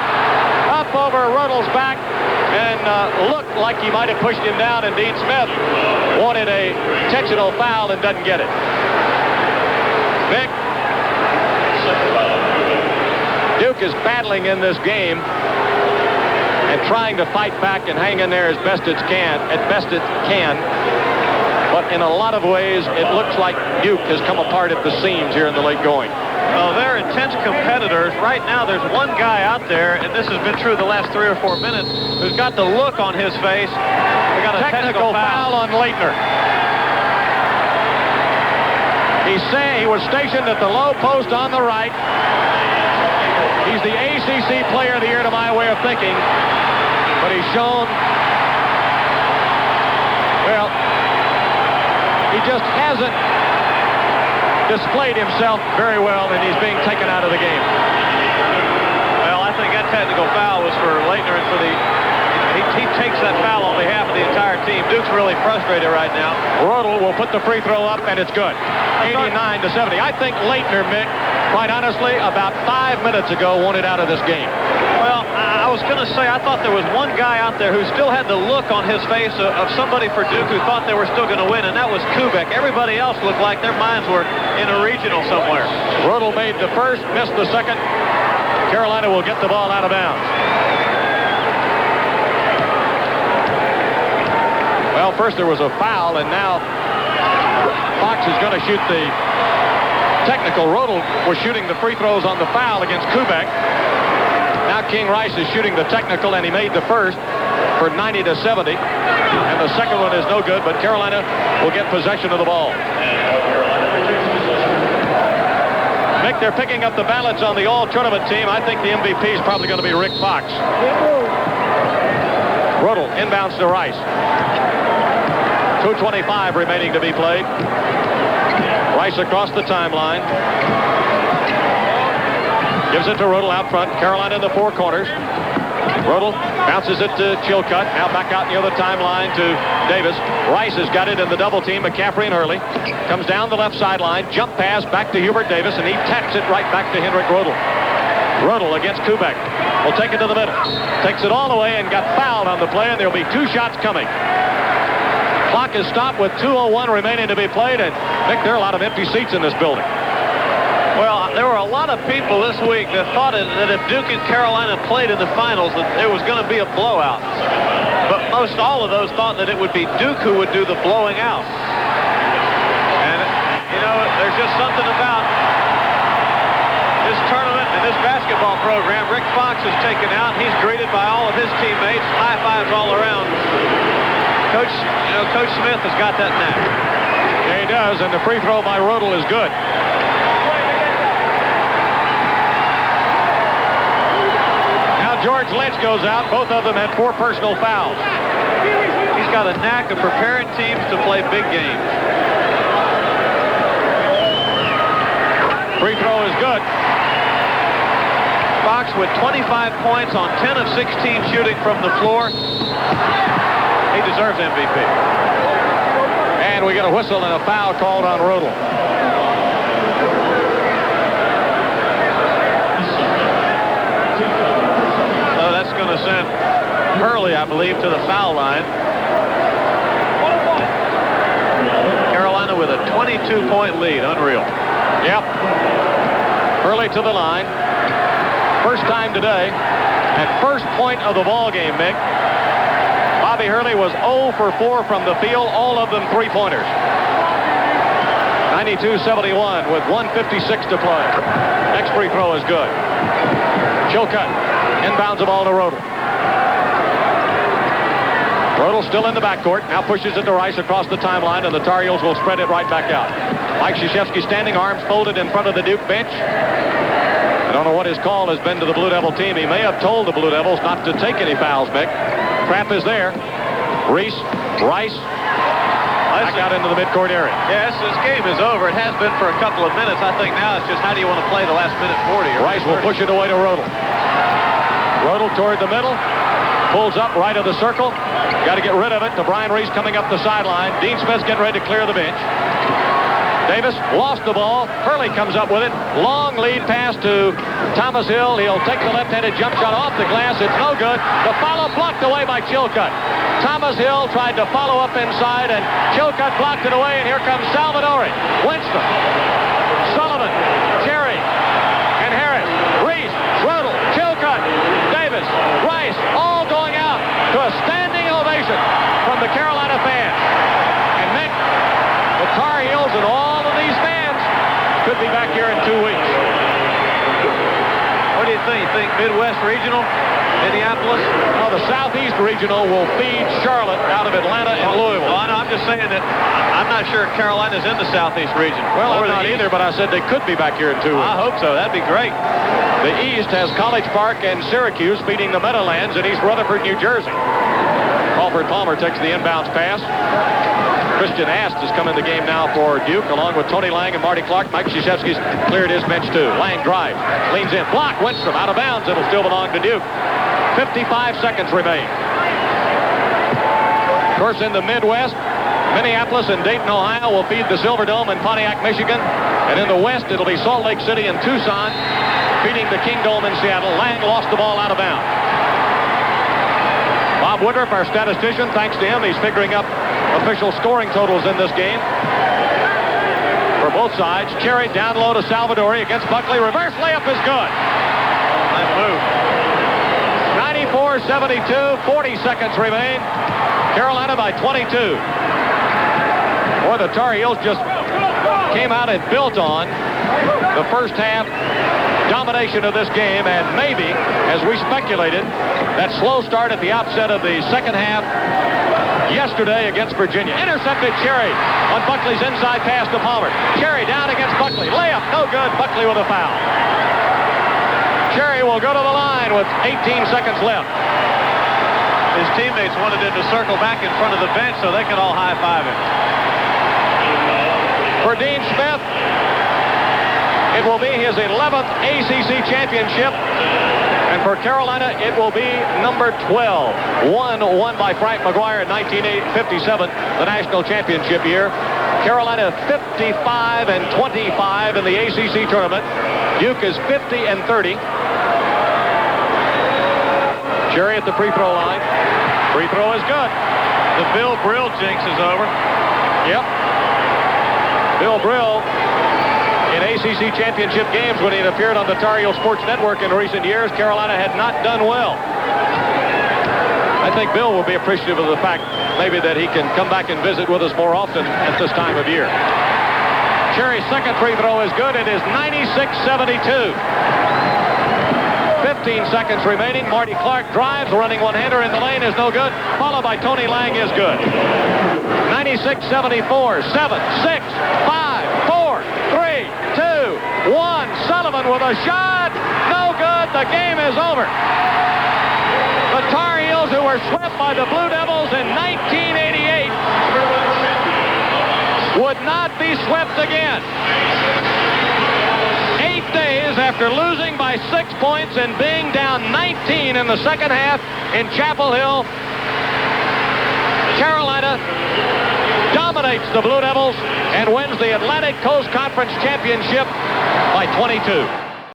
up over Rodel's back and looked like he might have pushed him down, and Dean Smith wanted a intentional foul and doesn't get it. Vic. Duke is battling in this game and trying to fight back and hang in there as best it can. But in a lot of ways, it looks like Duke has come apart at the seams here in the late going. Well, they're intense competitors. Right now, there's one guy out there, and this has been true the last 3 or 4 minutes, who's got the look on his face. We got a technical foul on Leitner. He was stationed at the low post on the right. He's the ACC Player of the Year to my way of thinking, but he's shown, well, he just hasn't displayed himself very well, and he's being taken out of the game. Well, I think that technical foul was for Leitner and for the... He takes that foul on behalf of the entire team. Duke's really frustrated right now. Rodel will put the free throw up, and it's good. 89-70. I think Leitner, Mick, quite honestly, about 5 minutes ago, wanted out of this game. Well, I was going to say, I thought there was one guy out there who still had the look on his face of somebody for Duke who thought they were still going to win, and that was Kubek. Everybody else looked like their minds were in a regional somewhere. Rodel made the first, missed the second. Carolina will get the ball out of bounds. Well, first there was a foul, and now Fox is going to shoot the technical. Rodel was shooting the free throws on the foul against Kubek. Now King Rice is shooting the technical, and he made the first for 90-70. And the second one is no good, but Carolina will get possession of the ball. Mick, they're picking up the ballots on the all-tournament team. I think the MVP is probably going to be Rick Fox. Rodel inbounds to Rice. 2:25 remaining to be played. Rice across the timeline. Gives it to Rodel out front. Carolina in the four corners. Rodel bounces it to Chilcutt. Now back out in the other timeline to Davis. Rice has got it in the double team. McCaffrey and Hurley. Comes down the left sideline. Jump pass back to Hubert Davis, and he taps it right back to Henrik Rodel. Rodel against Kubek. Will take it to the middle. Takes it all the way and got fouled on the play, and there'll be 2 shots coming. Clock is stopped with 2:01 remaining to be played, and Mick, there are a lot of empty seats in this building. Well, there were a lot of people this week that thought that if Duke and Carolina played in the finals, that it was going to be a blowout. But most all of those thought that it would be Duke who would do the blowing out. And, you know, there's just something about this tournament and this basketball program. Rick Fox is taken out. He's greeted by all of his teammates. High fives all around. Coach Smith has got that knack. Yeah, he does, and the free throw by Rodel is good. Now George Lynch goes out. Both of them had 4 personal fouls. He's got a knack of preparing teams to play big games. Free throw is good. Fox with 25 points on 10 of 16 shooting from the floor. He deserves MVP. And we get a whistle and a foul called on Rodel. So that's going to send Hurley, I believe, to the foul line. Carolina with a 22-point lead. Unreal. Yep. Hurley to the line. First time today. At first point of the ball game, Mick. Bobby Hurley was 0 for 4 from the field, all of them three-pointers. 92-71 with 1:56 to play. Next free throw is good. Chilcutt inbounds the ball to Rodel. Rodel still in the backcourt. Now pushes it to Rice across the timeline, and the Tar Heels will spread it right back out. Mike Krzyzewski standing, arms folded in front of the Duke bench. I don't know what his call has been to the Blue Devil team. He may have told the Blue Devils not to take any fouls, Mick. Trap is there. Reese, Rice, back out into the midcourt area. Yes, this game is over. It has been for a couple of minutes. I think now it's just how do you want to play the last minute 40? Rice will push it away to Rodel. Rodel toward the middle. Pulls up right of the circle. Got to get rid of it to Brian Reese coming up the sideline. Dean Smith's getting ready to clear the bench. Davis lost the ball. Hurley comes up with it. Long lead pass to Thomas Hill. He'll take the left-handed jump shot off the glass. It's no good. The follow blocked away by Chilcutt. Thomas Hill tried to follow up inside, and Chilcutt blocked it away, and here comes Salvadori. Winston, Sullivan, Cherry, and Harris. Reese, Rodel, Chilcutt, Davis, Rice, all going out to a standing ovation from the Carolina fans. And Mick, the Tar Heels and all of these fans could be back here in 2 weeks. What do you think? You think Midwest Regional, Minneapolis? No, the Southeast Regional will feed Charlotte out of Atlanta and Louisville. Well, I'm just saying that I'm not sure Carolina's in the Southeast region. Well, I'm not either, but I said they could be back here in 2 weeks. I hope so. That'd be great. The East has College Park and Syracuse feeding the Meadowlands in East Rutherford, New Jersey. Crawford Palmer takes the inbounds pass. Christian Ast has come in the game now for Duke, along with Tony Lang and Marty Clark. Mike Krzyzewski's cleared his bench, too. Lang drives, leans in, block, Winstrom out of bounds. It'll still belong to Duke. 55 seconds remain. Of course, in the Midwest, Minneapolis and Dayton, Ohio will feed the Silverdome in Pontiac, Michigan. And in the West, it'll be Salt Lake City and Tucson feeding the Kingdome in Seattle. Lang lost the ball out of bounds. Bob Woodruff, our statistician, thanks to him, he's figuring up official scoring totals in this game for both sides. Cherry down low to Salvadori against Buckley. Reverse layup is good. Nice move. 94-72, 40 seconds remain. Carolina by 22. Boy, the Tar Heels just came out and built on the first half domination of this game, and maybe, as we speculated, that slow start at the outset of the second half yesterday against Virginia. Intercepted Cherry on Buckley's inside pass to Palmer. Cherry down against Buckley. Layup, no good. Buckley with a foul. Cherry will go to the line with 18 seconds left. His teammates wanted him to circle back in front of the bench so they could all high-five him. For Dean Smith, it will be his 11th ACC championship. And for Carolina, it will be number 12. One won by Frank McGuire in 1957, the national championship year. Carolina 55-25 in the ACC tournament. Duke is 50-30. Cherry at the free throw line. Free throw is good. The Bill Brill jinx is over. Yep. Bill Brill, in ACC championship games when he had appeared on the Tar Heel Sports Network in recent years, Carolina had not done well. I think Bill will be appreciative of the fact maybe that he can come back and visit with us more often at this time of year. Cherry's second free throw is good. It is 96-72. 15 seconds remaining. Marty Clark drives, running one-hander in the lane is no good. Followed by Tony Lang is good. 96-74. 7, 6, 5, 4, 3, 2, 1. Sullivan with a shot. No good. The game is over. The Tar Heels, who were swept by the Blue Devils in 1988, would not be swept again. 8 days after losing by 6 points and being down 19 in the second half in Chapel Hill, Carolina dominates the Blue Devils and wins the Atlantic Coast Conference Championship by 22.